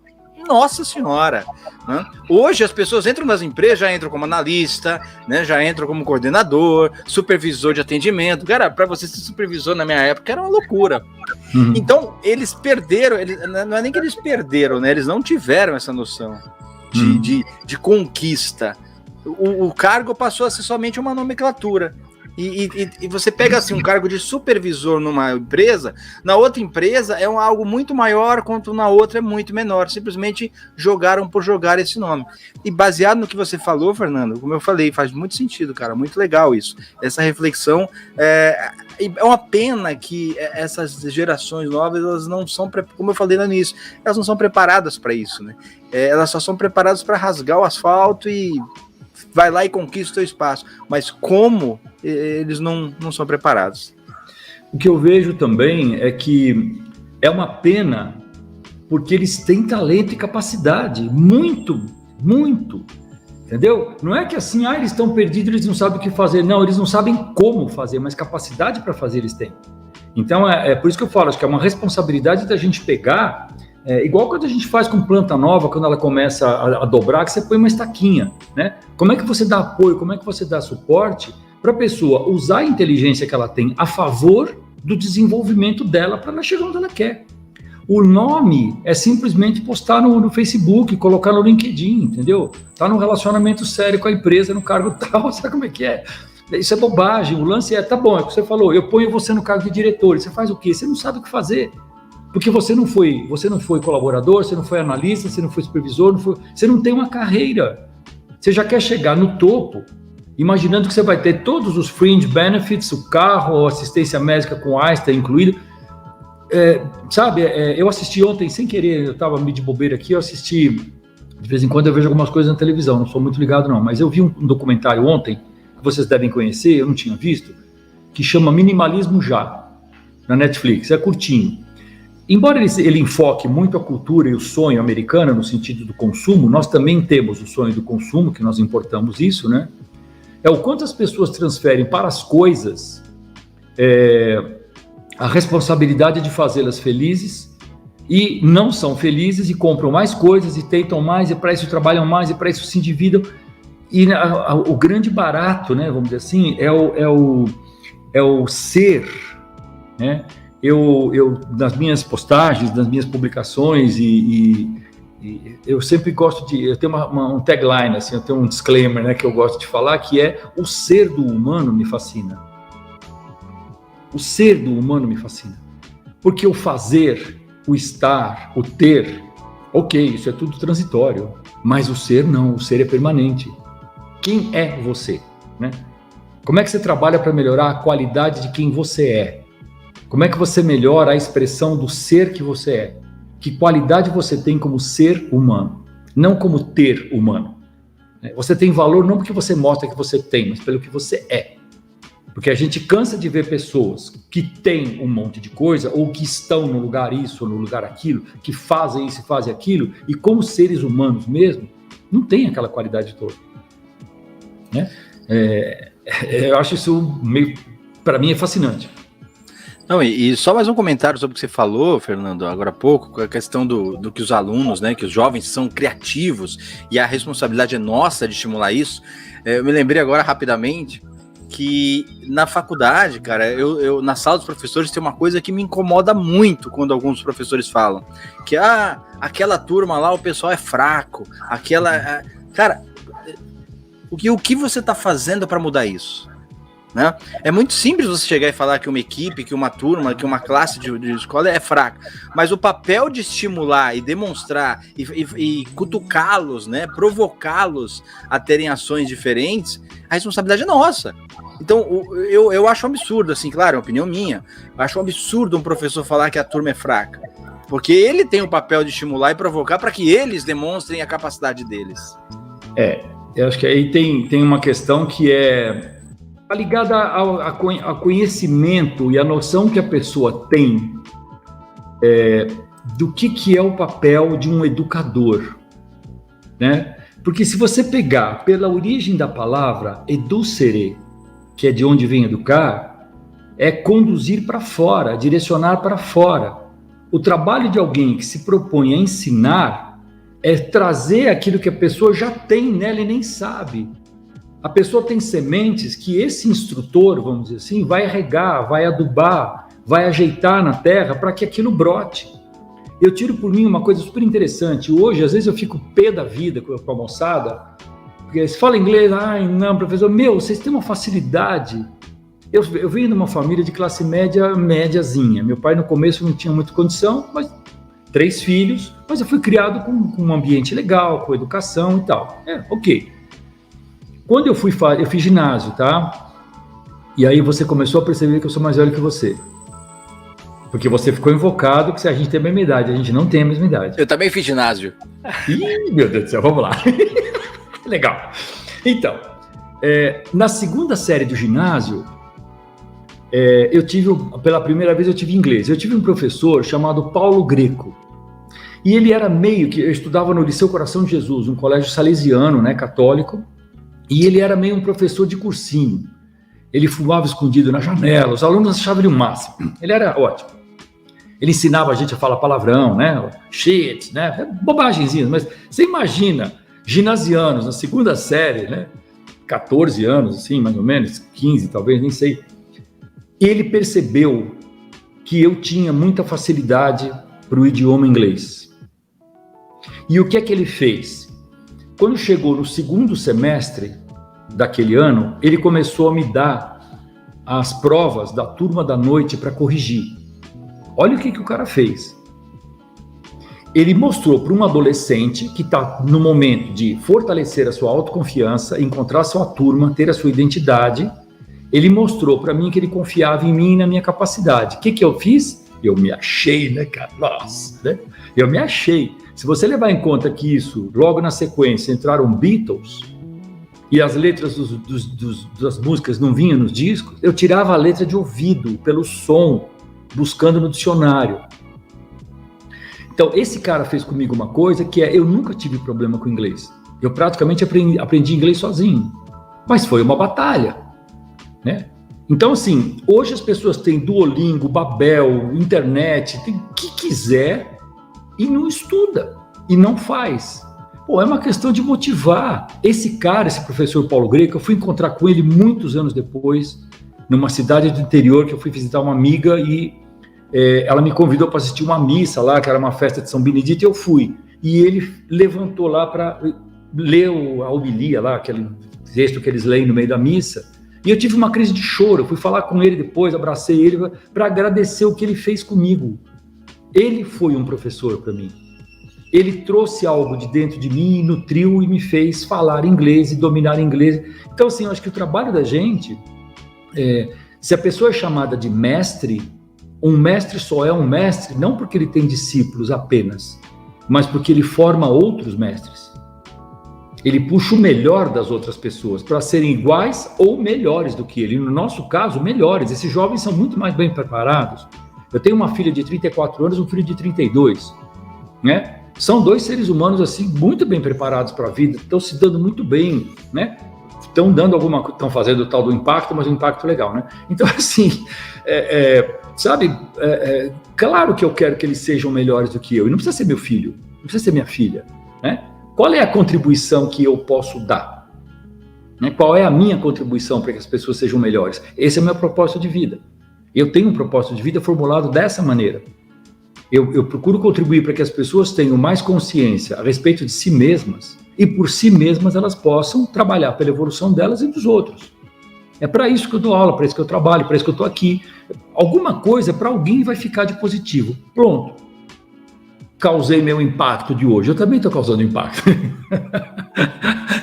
Nossa senhora, né? Hoje as pessoas entram nas empresas, já entram como analista, né? Já entram como coordenador, supervisor de atendimento. Cara, para você ser supervisor na minha época era uma loucura. Então eles perderam, não é nem que eles perderam, né? Eles não tiveram essa noção de conquista. O cargo passou a ser somente uma nomenclatura. E você pega assim um cargo de supervisor numa empresa, na outra empresa é algo muito maior, quanto na outra é muito menor. Simplesmente jogaram por jogar esse nome. E baseado no que você falou, Fernando, como eu falei, faz muito sentido, cara, muito legal isso. Essa reflexão é uma pena que essas gerações novas, elas não são, como eu falei no início, elas não são preparadas para isso, né? Elas só são preparadas para rasgar o asfalto e vai lá e conquista o seu espaço. Mas como eles não são preparados? O que eu vejo também é que é uma pena porque eles têm talento e capacidade, muito, muito, entendeu? Não é que assim, eles estão perdidos, eles não sabem o que fazer. Não, eles não sabem como fazer, mas capacidade para fazer eles têm. Então, é por isso que eu falo, acho que é uma responsabilidade da gente pegar, igual quando a gente faz com planta nova, quando ela começa a dobrar, que você põe uma estaquinha, né? Como é que você dá apoio, como é que você dá suporte para a pessoa usar a inteligência que ela tem a favor do desenvolvimento dela para ela chegar onde ela quer. O nome é simplesmente postar no Facebook, colocar no LinkedIn, entendeu? Tá num relacionamento sério com a empresa, no cargo tal, sabe como é que é? Isso é bobagem, o lance tá bom, é o que você falou, eu ponho você no cargo de diretor, você faz o quê? Você não sabe o que fazer. Porque você não foi colaborador, você não foi analista, você não foi supervisor, você não tem uma carreira. Você já quer chegar no topo, imaginando que você vai ter todos os fringe benefits, o carro, a assistência médica com Einstein incluído. Eu assisti ontem, sem querer, eu estava meio de bobeira aqui, eu assisti, de vez em quando eu vejo algumas coisas na televisão, não sou muito ligado não, mas eu vi um documentário ontem, que vocês devem conhecer, eu não tinha visto, que chama Minimalismo Já, na Netflix, é curtinho. Embora ele enfoque muito a cultura e o sonho americano no sentido do consumo, nós também temos o sonho do consumo, que nós importamos isso, né? É o quanto as pessoas transferem para as coisas a responsabilidade de fazê-las felizes e não são felizes e compram mais coisas e tentam mais e para isso trabalham mais e para isso se endividam. E o grande barato, né, vamos dizer assim, é o ser, né? Eu, nas minhas postagens, nas minhas publicações, e eu sempre gosto de... Eu tenho um tagline, assim, eu tenho um disclaimer, né, que eu gosto de falar, que é: o ser do humano me fascina. O ser do humano me fascina. Porque o fazer, o estar, o ter, ok, isso é tudo transitório. Mas o ser não, o ser é permanente. Quem é você, né? Como é que você trabalha para melhorar a qualidade de quem você é? Como é que você melhora a expressão do ser que você é? Que qualidade você tem como ser humano, não como ter humano. Você tem valor não porque você mostra que você tem, mas pelo que você é. Porque a gente cansa de ver pessoas que têm um monte de coisa, ou que estão no lugar isso, ou no lugar aquilo, que fazem isso e fazem aquilo, e como seres humanos mesmo, não tem aquela qualidade toda. Né? Eu acho isso meio, para mim, é fascinante. Não, e só mais um comentário sobre o que você falou, Fernando, agora há pouco, a questão do que os alunos, né, que os jovens são criativos e a responsabilidade é nossa de estimular isso. Eu me lembrei agora rapidamente que na faculdade, cara, eu na sala dos professores tem uma coisa que me incomoda muito quando alguns professores falam, que aquela turma lá o pessoal é fraco, cara, o que você está fazendo para mudar isso? Né? É muito simples você chegar e falar que uma equipe, que uma turma, que uma classe de escola é fraca, mas o papel de estimular e demonstrar e cutucá-los, né, provocá-los a terem ações diferentes, a responsabilidade é nossa. Então eu acho um absurdo, assim, claro, é uma opinião minha, eu acho um absurdo um professor falar que a turma é fraca, porque ele tem o papel de estimular e provocar para que eles demonstrem a capacidade deles. Eu acho que aí tem uma questão que está ligada ao conhecimento e a noção que a pessoa tem do que é o papel de um educador, né? Porque se você pegar pela origem da palavra educere, que é de onde vem educar, é conduzir para fora, direcionar para fora. O trabalho de alguém que se propõe a ensinar é trazer aquilo que a pessoa já tem nela e nem sabe. A pessoa tem sementes que esse instrutor, vamos dizer assim, vai regar, vai adubar, vai ajeitar na terra para que aquilo brote. Eu tiro por mim uma coisa super interessante. Hoje, às vezes, eu fico pé da vida com a moçada, porque se fala inglês, não, professor, vocês têm uma facilidade. Eu venho de uma família de classe média, médiazinha. Meu pai, no começo, não tinha muita condição, mas 3 filhos, mas eu fui criado com um ambiente legal, com educação e tal. Ok. Quando eu fiz ginásio, tá? E aí você começou a perceber que eu sou mais velho que você. Porque você ficou invocado que a gente tem a mesma idade. A gente não tem a mesma idade. Eu também fiz ginásio. Ih, meu Deus do céu, vamos lá. Legal. Então, na segunda série do ginásio, pela primeira vez eu tive inglês. Eu tive um professor chamado Paulo Greco. E ele era eu estudava no Liceu Coração de Jesus, um colégio salesiano, né, católico. E ele era meio um professor de cursinho. Ele fumava escondido na janela, os alunos achavam ele o máximo. Ele era ótimo. Ele ensinava a gente a falar palavrão, né? Shit, né? Bobagenzinhas, mas você imagina, ginasianos na segunda série, né? 14 anos, assim, mais ou menos, 15 talvez, nem sei. Ele percebeu que eu tinha muita facilidade para o idioma inglês. E o que é que ele fez? Quando chegou no segundo semestre daquele ano, ele começou a me dar as provas da turma da noite para corrigir. Olha o que o cara fez. ele mostrou para um adolescente que está no momento de fortalecer a sua autoconfiança, encontrar a sua turma, ter a sua identidade, ele mostrou para mim que ele confiava em mim e na minha capacidade. O que eu fiz? Eu me achei, né, cara? Nossa, né? Eu me achei. Se você levar em conta que isso, logo na sequência, entraram Beatles e as letras das músicas não vinham nos discos, eu tirava a letra de ouvido, pelo som, buscando no dicionário. Então, esse cara fez comigo uma coisa que eu nunca tive problema com inglês. Eu praticamente aprendi inglês sozinho. Mas foi uma batalha, né? Então, assim, hoje as pessoas têm Duolingo, Babel, internet, tem o que quiser e não estuda, e não faz. Pô, é uma questão de motivar. Esse cara, esse professor Paulo Greco, eu fui encontrar com ele muitos anos depois, numa cidade do interior, que eu fui visitar uma amiga e ela me convidou para assistir uma missa lá, que era uma festa de São Benedito, e eu fui. E ele levantou lá para ler a homilia lá, aquele texto que eles leem no meio da missa, e eu tive uma crise de choro. Eu fui falar com ele depois, abracei ele para agradecer o que ele fez comigo. Ele foi um professor para mim. Ele trouxe algo de dentro de mim, nutriu e me fez falar inglês e dominar inglês. Então, assim, eu acho que o trabalho da gente, se a pessoa é chamada de mestre, um mestre só é um mestre, não porque ele tem discípulos apenas, mas porque ele forma outros mestres. Ele puxa o melhor das outras pessoas para serem iguais ou melhores do que ele. No nosso caso, melhores. Esses jovens são muito mais bem preparados. Eu tenho uma filha de 34 anos, um filho de 32, né? São dois seres humanos assim muito bem preparados para a vida, estão se dando muito bem, né? Estão fazendo o tal do impacto, mas um impacto legal, né? Então, assim, claro que eu quero que eles sejam melhores do que eu. E não precisa ser meu filho, não precisa ser minha filha, né? Qual é a contribuição que eu posso dar? Né? Qual é a minha contribuição para que as pessoas sejam melhores? Esse é o meu propósito de vida. Eu tenho um propósito de vida formulado dessa maneira. Eu procuro contribuir para que as pessoas tenham mais consciência a respeito de si mesmas e por si mesmas elas possam trabalhar pela evolução delas e dos outros. É para isso que eu dou aula, para isso que eu trabalho, para isso que eu estou aqui. Alguma coisa para alguém vai ficar de positivo. Pronto. Causei meu impacto de hoje. Eu também estou causando impacto.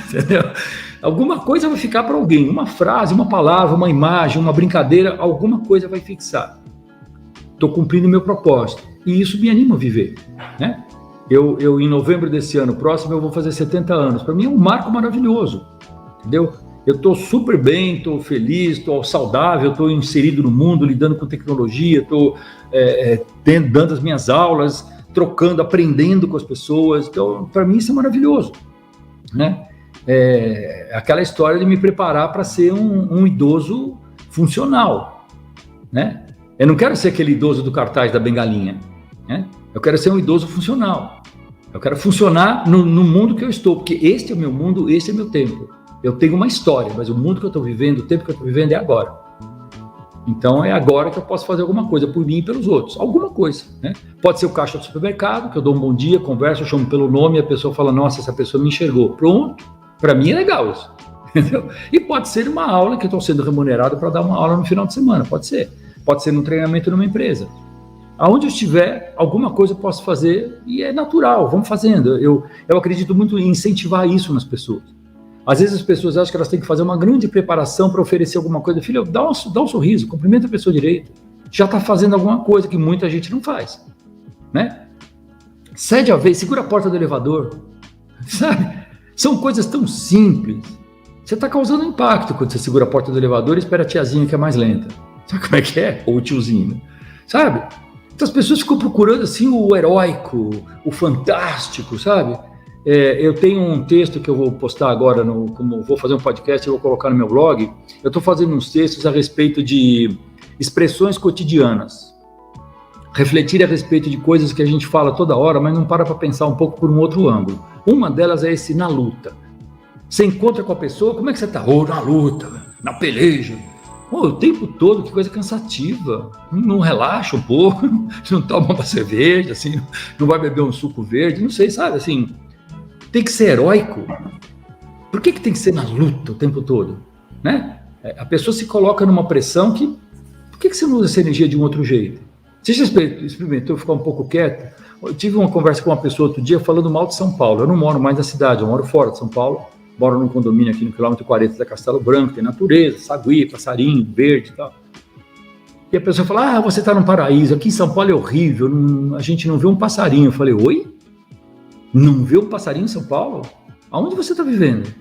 Entendeu? Alguma coisa vai ficar para alguém. Uma frase, uma palavra, uma imagem, uma brincadeira, alguma coisa vai fixar. Estou cumprindo meu propósito. E isso me anima a viver, né? Eu em novembro desse ano próximo, eu vou fazer 70 anos. Para mim é um marco maravilhoso, entendeu? Eu estou super bem, estou feliz, estou saudável, estou inserido no mundo, lidando com tecnologia, estou dando as minhas aulas, trocando, aprendendo com as pessoas. Então, para mim isso é maravilhoso, né? Aquela história de me preparar para ser um idoso funcional, né? Eu não quero ser aquele idoso do cartaz da bengalinha, né? Eu quero ser um idoso funcional. Eu quero funcionar no mundo que eu estou, porque este é o meu mundo, este é o meu tempo. Eu tenho uma história, mas o mundo que eu estou vivendo, o tempo que eu estou vivendo é agora. Então é agora que eu posso fazer alguma coisa por mim e pelos outros. Alguma coisa, né? Pode ser o caixa do supermercado, que eu dou um bom dia, converso, eu chamo pelo nome e a pessoa fala, nossa, essa pessoa me enxergou. Pronto, para mim é legal isso. Entendeu? E pode ser uma aula que eu estou sendo remunerado para dar uma aula no final de semana, pode ser. Pode ser num treinamento numa empresa. Aonde eu estiver, alguma coisa eu posso fazer e é natural, vamos fazendo. Eu acredito muito em incentivar isso nas pessoas. Às vezes as pessoas acham que elas têm que fazer uma grande preparação para oferecer alguma coisa. Filho, dá um sorriso, cumprimenta a pessoa direito. Já está fazendo alguma coisa que muita gente não faz, né? Cede a vez, segura a porta do elevador, sabe? São coisas tão simples. Você está causando impacto quando você segura a porta do elevador e espera a tiazinha que é mais lenta. Sabe como é que é? Ou o tiozinho, sabe? Então as pessoas ficam procurando assim o heróico, o fantástico, sabe? Eu tenho um texto que eu vou postar agora, como vou fazer um podcast, eu vou colocar no meu blog. Eu estou fazendo uns textos a respeito de expressões cotidianas. Refletir a respeito de coisas que a gente fala toda hora, mas não para pensar um pouco por um outro ângulo. Uma delas é esse na luta. Você encontra com a pessoa, como é que você está? Na luta, na peleja. O tempo todo, que coisa cansativa. Não relaxa um pouco, não toma uma cerveja, assim, não vai beber um suco verde, não sei, sabe, assim, tem que ser heróico. Por que tem que ser na luta o tempo todo, né? A pessoa se coloca numa pressão que, por que você não usa essa energia de um outro jeito? Você já experimentou ficar um pouco quieto? Eu tive uma conversa com uma pessoa outro dia falando mal de São Paulo. Eu não moro mais na cidade, eu moro fora de São Paulo. Moro num condomínio aqui no quilômetro 40 da Castelo Branco, tem natureza, sagui, passarinho, verde e tal. E a pessoa fala, você está num paraíso, aqui em São Paulo é horrível, a gente não vê um passarinho. Eu falei, oi? Não vê um passarinho em São Paulo? Aonde você está vivendo?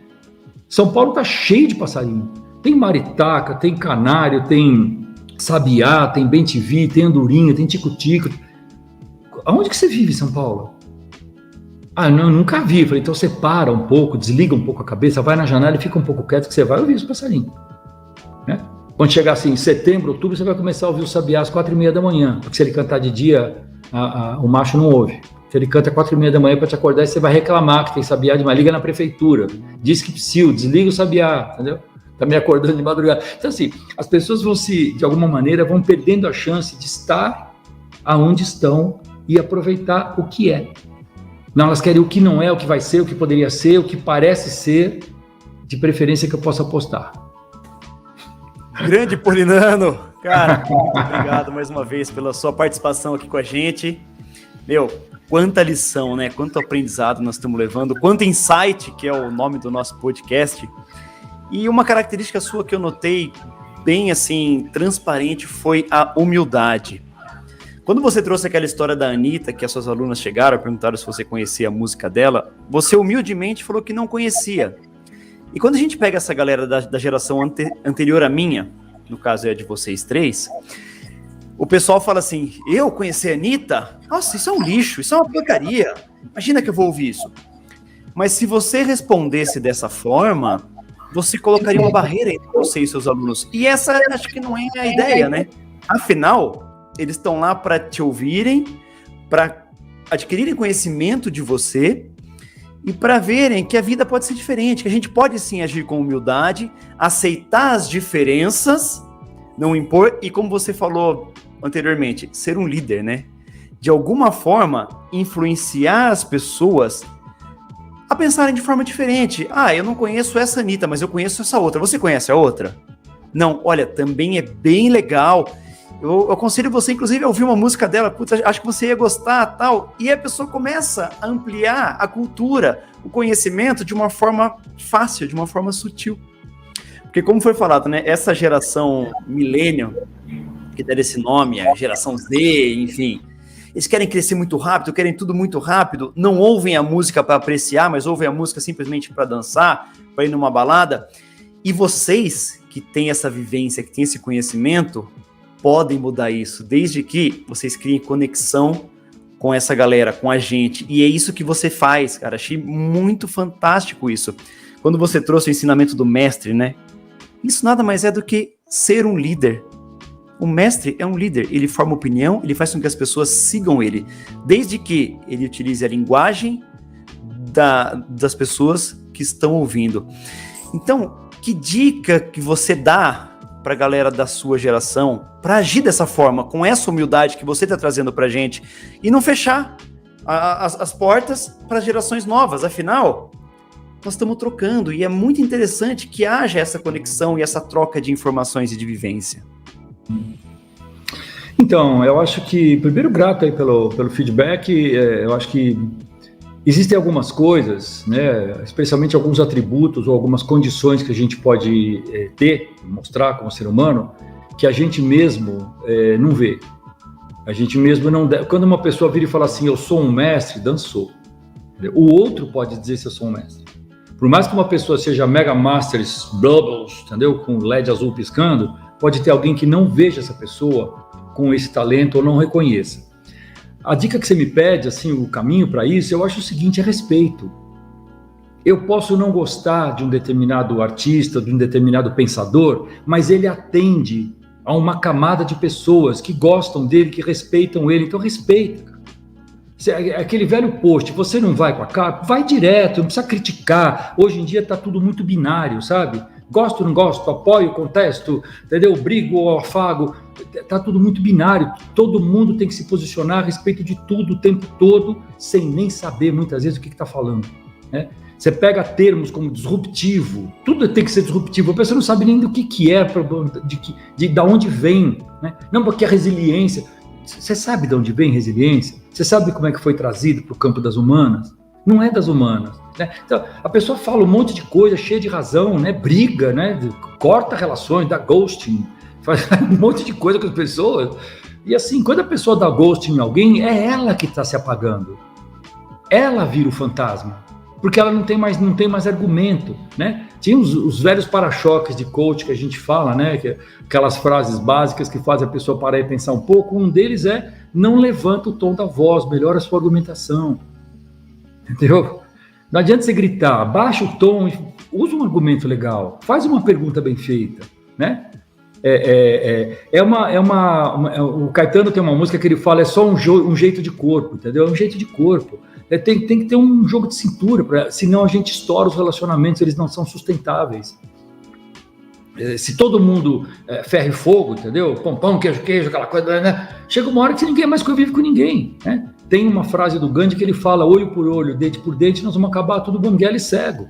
São Paulo está cheio de passarinho. Tem maritaca, tem canário, tem sabiá, tem bem-te-vi, tem andorinha, tem tico-tico. Aonde que você vive em São Paulo? Não, nunca vi. Eu falei, então você para um pouco, desliga um pouco a cabeça, vai na janela e fica um pouco quieto que você vai ouvir os passarinhos. Né? Quando chegar assim, em setembro, outubro, você vai começar a ouvir o sabiá às 4h30 da manhã, porque se ele cantar de dia, o macho não ouve. Se ele canta às 4h30 da manhã para te acordar, você vai reclamar que tem sabiá demais, liga na prefeitura, diz que precisa, desliga o sabiá, entendeu? Tá me acordando de madrugada. Então assim, as pessoas vão de alguma maneira, vão perdendo a chance de estar aonde estão e aproveitar o que é. Não, elas querem o que não é, o que vai ser, o que poderia ser, o que parece ser, de preferência que eu possa apostar. Grande Polinano, cara, muito obrigado mais uma vez pela sua participação aqui com a gente. Quanta lição, né? Quanto aprendizado nós estamos levando, quanto insight, que é o nome do nosso podcast. E uma característica sua que eu notei bem assim, transparente, foi a humildade. Quando você trouxe aquela história da Anitta, que as suas alunas chegaram, perguntaram se você conhecia a música dela, você humildemente falou que não conhecia. E quando a gente pega essa galera da geração anterior à minha, no caso é a de vocês três, o pessoal fala assim, eu conheci a Anitta? Nossa, isso é um lixo, isso é uma porcaria. Imagina que eu vou ouvir isso. Mas se você respondesse dessa forma, você colocaria uma barreira entre você e seus alunos. E essa acho que não é a ideia, né? Afinal, eles estão lá para te ouvirem, para adquirirem conhecimento de você e para verem que a vida pode ser diferente, que a gente pode sim agir com humildade, aceitar as diferenças, não impor, e como você falou anteriormente, ser um líder, né? De alguma forma, influenciar as pessoas a pensarem de forma diferente. Eu não conheço essa Anitta, mas eu conheço essa outra. Você conhece a outra? Não, olha, também é bem legal. Eu aconselho você, inclusive, a ouvir uma música dela, acho que você ia gostar, tal, e a pessoa começa a ampliar a cultura, o conhecimento de uma forma fácil, de uma forma sutil. Porque como foi falado, né, essa geração millennial, que deram esse nome, a geração Z, enfim, eles querem crescer muito rápido, querem tudo muito rápido, não ouvem a música para apreciar, mas ouvem a música simplesmente para dançar, para ir numa balada, e vocês que têm essa vivência, que têm esse conhecimento, podem mudar isso, desde que vocês criem conexão com essa galera, com a gente. E é isso que você faz, cara. Achei muito fantástico isso. Quando você trouxe o ensinamento do mestre, né? Isso nada mais é do que ser um líder. O mestre é um líder. Ele forma opinião, ele faz com que as pessoas sigam ele. Desde que ele utilize a linguagem das pessoas que estão ouvindo. Então, que dica que você dá para a galera da sua geração, para agir dessa forma, com essa humildade que você está trazendo para a gente, e não fechar as portas para as gerações novas? Afinal, nós estamos trocando, e é muito interessante que haja essa conexão e essa troca de informações e de vivência. Então, eu acho que, primeiro, grato aí pelo feedback. Eu acho que existem algumas coisas, né, especialmente alguns atributos ou algumas condições que a gente pode ter, mostrar como ser humano, que a gente mesmo não vê. A gente mesmo não deve. Quando uma pessoa vira e fala assim, eu sou um mestre, dançou. O outro pode dizer se eu sou um mestre. Por mais que uma pessoa seja Mega Masters Bubbles, entendeu? Com LED azul piscando, pode ter alguém que não veja essa pessoa com esse talento ou não reconheça. A dica que você me pede, assim, o caminho para isso, eu acho o seguinte, é respeito. Eu posso não gostar de um determinado artista, de um determinado pensador, mas ele atende a uma camada de pessoas que gostam dele, que respeitam ele, então respeita. Aquele velho post, você não vai com a cara, vai direto, não precisa criticar. Hoje em dia está tudo muito binário, sabe? Gosto, não gosto, apoio, contesto, entendeu? Brigo ou afago, tá tudo muito binário. Todo mundo tem que se posicionar a respeito de tudo o tempo todo, sem nem saber muitas vezes o que está falando, né? Você pega termos como disruptivo, tudo tem que ser disruptivo, a pessoa não sabe nem do que é, da onde vem, né? Não, porque a resiliência, Você sabe de onde vem resiliência? Você sabe como é que foi trazido para o campo das humanas? Não é das humanas, né? Então, a pessoa fala um monte de coisa, cheia de razão, né? Briga, né? Corta relações, dá ghosting, faz um monte de coisa com as pessoas. E assim, quando a pessoa dá ghosting em alguém, é ela que está se apagando. Ela vira o fantasma, porque ela não tem mais argumento, né? Tinha os velhos para-choques de coach que a gente fala, né? Aquelas frases básicas que fazem a pessoa parar e pensar um pouco. Um deles é: não levanta o tom da voz, melhora a sua argumentação. Entendeu? Não adianta você gritar, baixa o tom, usa um argumento legal, faz uma pergunta bem feita, né? O Caetano tem uma música que ele fala, é só um jeito de corpo, entendeu? É um jeito de corpo. Tem que ter um jogo de cintura, senão a gente estoura os relacionamentos, eles não são sustentáveis. Se todo mundo ferro e fogo, entendeu? Pão, queijo, aquela coisa, né? Chega uma hora que ninguém mais convive com ninguém, né? Tem uma frase do Gandhi que ele fala, olho por olho, dente por dente, nós vamos acabar tudo banguela e cego,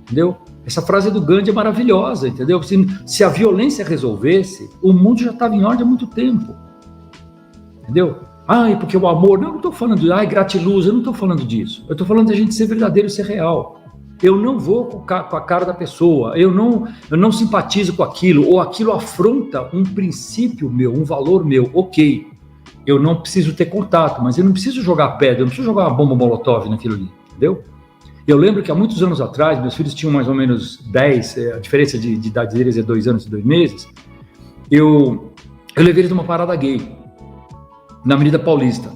entendeu? Essa frase do Gandhi é maravilhosa, entendeu? Se a violência resolvesse, o mundo já estava em ordem há muito tempo, entendeu? Porque o amor, não estou falando de gratiluz, eu não estou falando disso, eu estou falando da gente ser verdadeiro e ser real. Eu não vou com a cara da pessoa, eu não simpatizo com aquilo, ou aquilo afronta um princípio meu, um valor meu, ok. Eu não preciso ter contato, mas eu não preciso jogar pedra, eu não preciso jogar uma bomba molotov naquilo ali, entendeu? Eu lembro que há muitos anos atrás, meus filhos tinham mais ou menos 10, a diferença de idade deles é 2 anos e 2 meses, eu levei eles numa parada gay, na Avenida Paulista.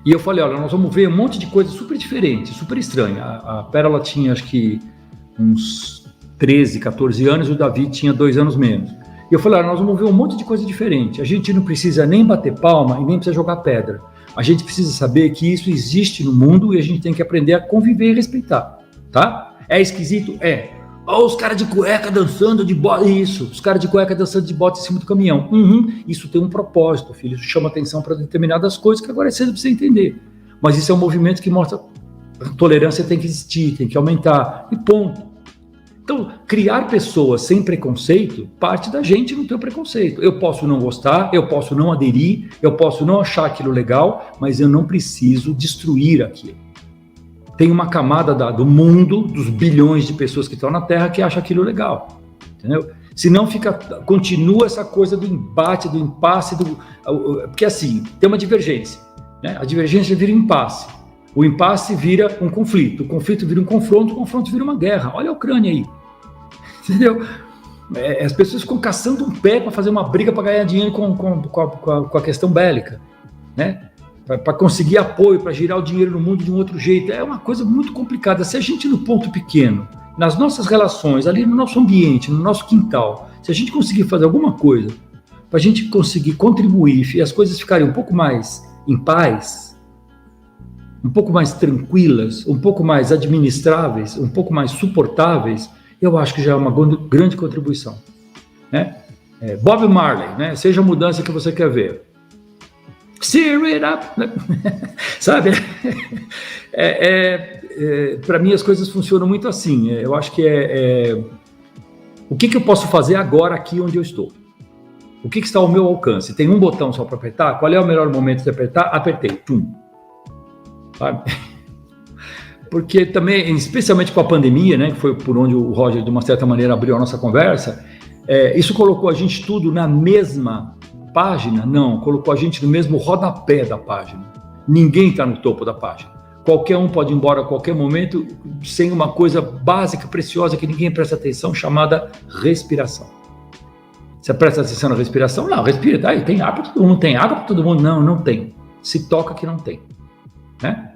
E eu falei, olha, nós vamos ver um monte de coisa super diferente, super estranha. A Pérola tinha, acho que, uns 13, 14 anos, e o Davi tinha 2 anos menos. E eu falei, olha, nós vamos ver um monte de coisa diferente. A gente não precisa nem bater palma e nem precisa jogar pedra. A gente precisa saber que isso existe no mundo e a gente tem que aprender a conviver e respeitar, tá? É esquisito? É. Os caras de cueca dançando de bota. Isso, os caras de cueca dançando de bota em cima do caminhão. Isso tem um propósito, filho. Isso chama atenção para determinadas coisas que agora é cedo para você entender. Mas isso é um movimento que mostra que a tolerância tem que existir, tem que aumentar. E ponto. Então, criar pessoas sem preconceito parte da gente não ter preconceito. Eu posso não gostar, eu posso não aderir, eu posso não achar aquilo legal, mas eu não preciso destruir aquilo. Tem uma camada do mundo, dos bilhões de pessoas que estão na Terra, que acha aquilo legal, entendeu? Senão continua essa coisa do embate, do impasse, porque assim, tem uma divergência, né? A divergência vira impasse, o impasse vira um conflito, o conflito vira um confronto, o confronto vira uma guerra. Olha a Ucrânia aí, entendeu? As pessoas ficam caçando um pé para fazer uma briga para ganhar dinheiro com a questão bélica, né? Para conseguir apoio, para girar o dinheiro no mundo de um outro jeito. É uma coisa muito complicada. Se a gente, no ponto pequeno, nas nossas relações, ali no nosso ambiente, no nosso quintal, se a gente conseguir fazer alguma coisa para a gente conseguir contribuir e as coisas ficarem um pouco mais em paz, um pouco mais tranquilas, um pouco mais administráveis, um pouco mais suportáveis, eu acho que já é uma grande contribuição, né? Bob Marley, né? Seja a mudança que você quer ver. Steer it up, né? Sabe? Para mim as coisas funcionam muito assim. Eu acho que o que eu posso fazer agora aqui onde eu estou? O que está ao meu alcance? Tem um botão só para apertar? Qual é o melhor momento de apertar? Apertei, pum. Sabe? Porque também, especialmente com a pandemia, né, que foi por onde o Roger, de uma certa maneira, abriu a nossa conversa, isso colocou a gente tudo na mesma página? Não, colocou a gente no mesmo rodapé da página. Ninguém está no topo da página. Qualquer um pode ir embora a qualquer momento sem uma coisa básica, preciosa, que ninguém presta atenção, chamada respiração. Você presta atenção na respiração? Não, respira, aí tem ar para todo mundo, tem água para todo mundo? Não, não tem. Se toca que não tem, né?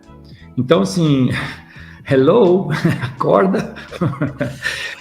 Então, assim, hello, acorda,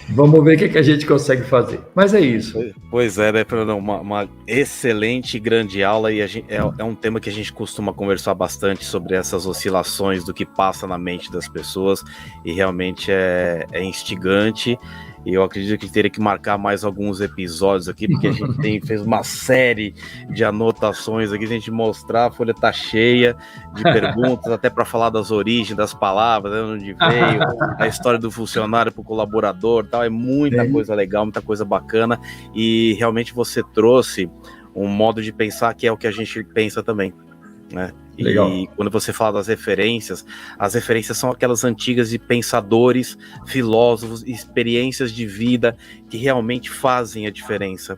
vamos ver o que a gente consegue fazer. Mas é isso. Pois é, né, Fernando? Uma excelente, grande aula, e é um tema que a gente costuma conversar bastante sobre essas oscilações do que passa na mente das pessoas, e realmente é instigante. E eu acredito que teria que marcar mais alguns episódios aqui, porque a gente fez uma série de anotações aqui, se a gente mostrar, a folha tá cheia de perguntas, até para falar das origens das palavras, né, onde veio, a história do funcionário para o colaborador, tal, é muita coisa legal, muita coisa bacana, e realmente você trouxe um modo de pensar que é o que a gente pensa também. né? Legal. E quando você fala das referências, as referências são aquelas antigas de pensadores, filósofos, experiências de vida que realmente fazem a diferença.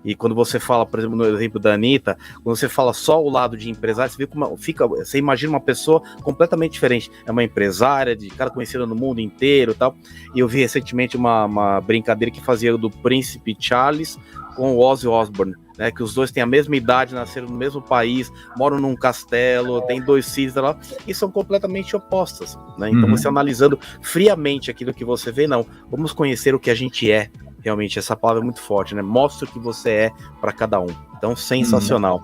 E quando você fala, por exemplo, no exemplo da Anitta, quando você fala só o lado de empresário, você vê como você imagina uma pessoa completamente diferente. É uma empresária, de cara conhecida no mundo inteiro e tal. E eu vi recentemente uma brincadeira que fazia do Príncipe Charles com o Ozzy Osbourne, né, que os dois têm a mesma idade, nasceram no mesmo país, moram num castelo, têm 2 filhos lá, e são completamente opostas, né? Então você analisando friamente aquilo que você vê, não, vamos conhecer o que a gente é, realmente, essa palavra é muito forte, né? Mostra o que você é para cada um. Então, sensacional.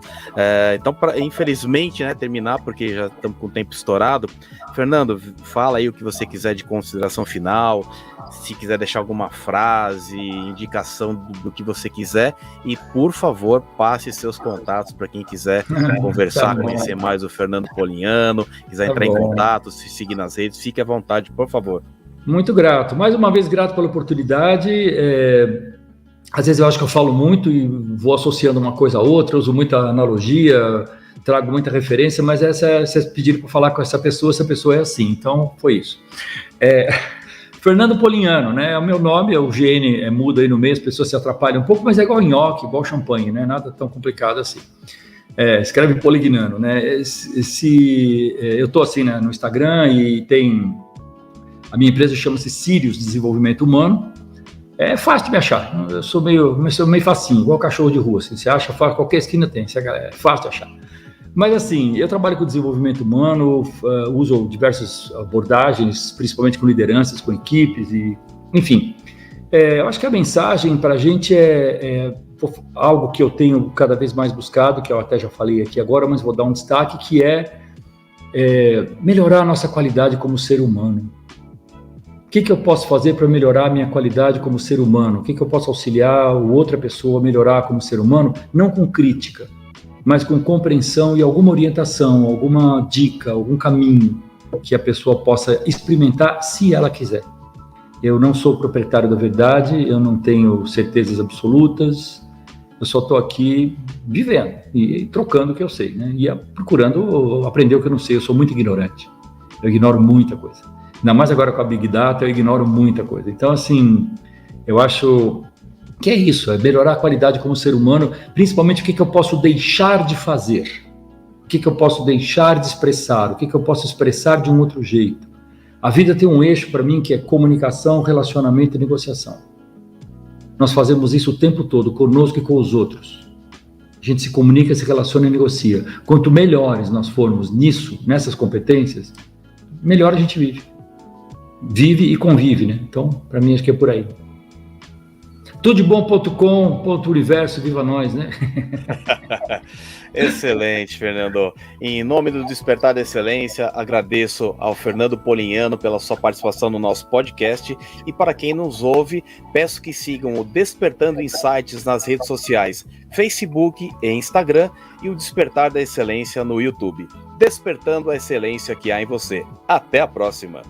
Então, infelizmente, né, terminar, porque já estamos com o tempo estourado. Fernando, fala aí o que você quiser de consideração final, se quiser deixar alguma frase, indicação do que você quiser, e, por favor, passe seus contatos para quem quiser conversar, conhecer mais o Fernando Polignano, quiser entrar em contato, se seguir nas redes, fique à vontade, por favor. Muito grato. Mais uma vez, grato pela oportunidade. Às vezes eu acho que eu falo muito e vou associando uma coisa a outra, uso muita analogia, trago muita referência, mas vocês pediram para falar com essa pessoa é assim, então foi isso. Fernando Polignano, né? O meu nome, o GN é mudo aí no meio, as pessoas se atrapalham um pouco, mas é igual nhoque, igual champanhe, né? Nada tão complicado assim. Escreve Polignano, né? Eu tô assim, né, no Instagram e a minha empresa chama-se Sirius Desenvolvimento Humano. É fácil de me achar. Eu sou meio facinho, igual cachorro de rua. Assim, você acha fácil, qualquer esquina tem. É fácil de achar. Mas assim, eu trabalho com desenvolvimento humano, uso diversas abordagens, principalmente com lideranças, com equipes, enfim. Eu acho que a mensagem para a gente é algo que eu tenho cada vez mais buscado, que eu até já falei aqui agora, mas vou dar um destaque, que é melhorar a nossa qualidade como ser humano. O que eu posso fazer para melhorar a minha qualidade como ser humano? O que eu posso auxiliar outra pessoa a melhorar como ser humano? Não com crítica, mas com compreensão e alguma orientação, alguma dica, algum caminho que a pessoa possa experimentar se ela quiser. Eu não sou proprietário da verdade, eu não tenho certezas absolutas, eu só estou aqui vivendo e trocando o que eu sei, né? E procurando aprender o que eu não sei. Eu sou muito ignorante, eu ignoro muita coisa. Ainda mais agora com a Big Data, eu ignoro muita coisa. Então, assim, eu acho que é isso, é melhorar a qualidade como ser humano, principalmente o que eu posso deixar de fazer, o que eu posso deixar de expressar, o que eu posso expressar de um outro jeito. A vida tem um eixo para mim que é comunicação, relacionamento e negociação. Nós fazemos isso o tempo todo, conosco e com os outros. A gente se comunica, se relaciona e negocia. Quanto melhores nós formos nisso, nessas competências, melhor a gente vive. Vive e convive, né? Então, para mim, acho que é por aí. Tudebom.com.universo, viva nós, né? Excelente, Fernando. Em nome do Despertar da Excelência, agradeço ao Fernando Polignano pela sua participação no nosso podcast. E para quem nos ouve, peço que sigam o Despertando Insights nas redes sociais, Facebook e Instagram, e o Despertar da Excelência no YouTube. Despertando a excelência que há em você. Até a próxima!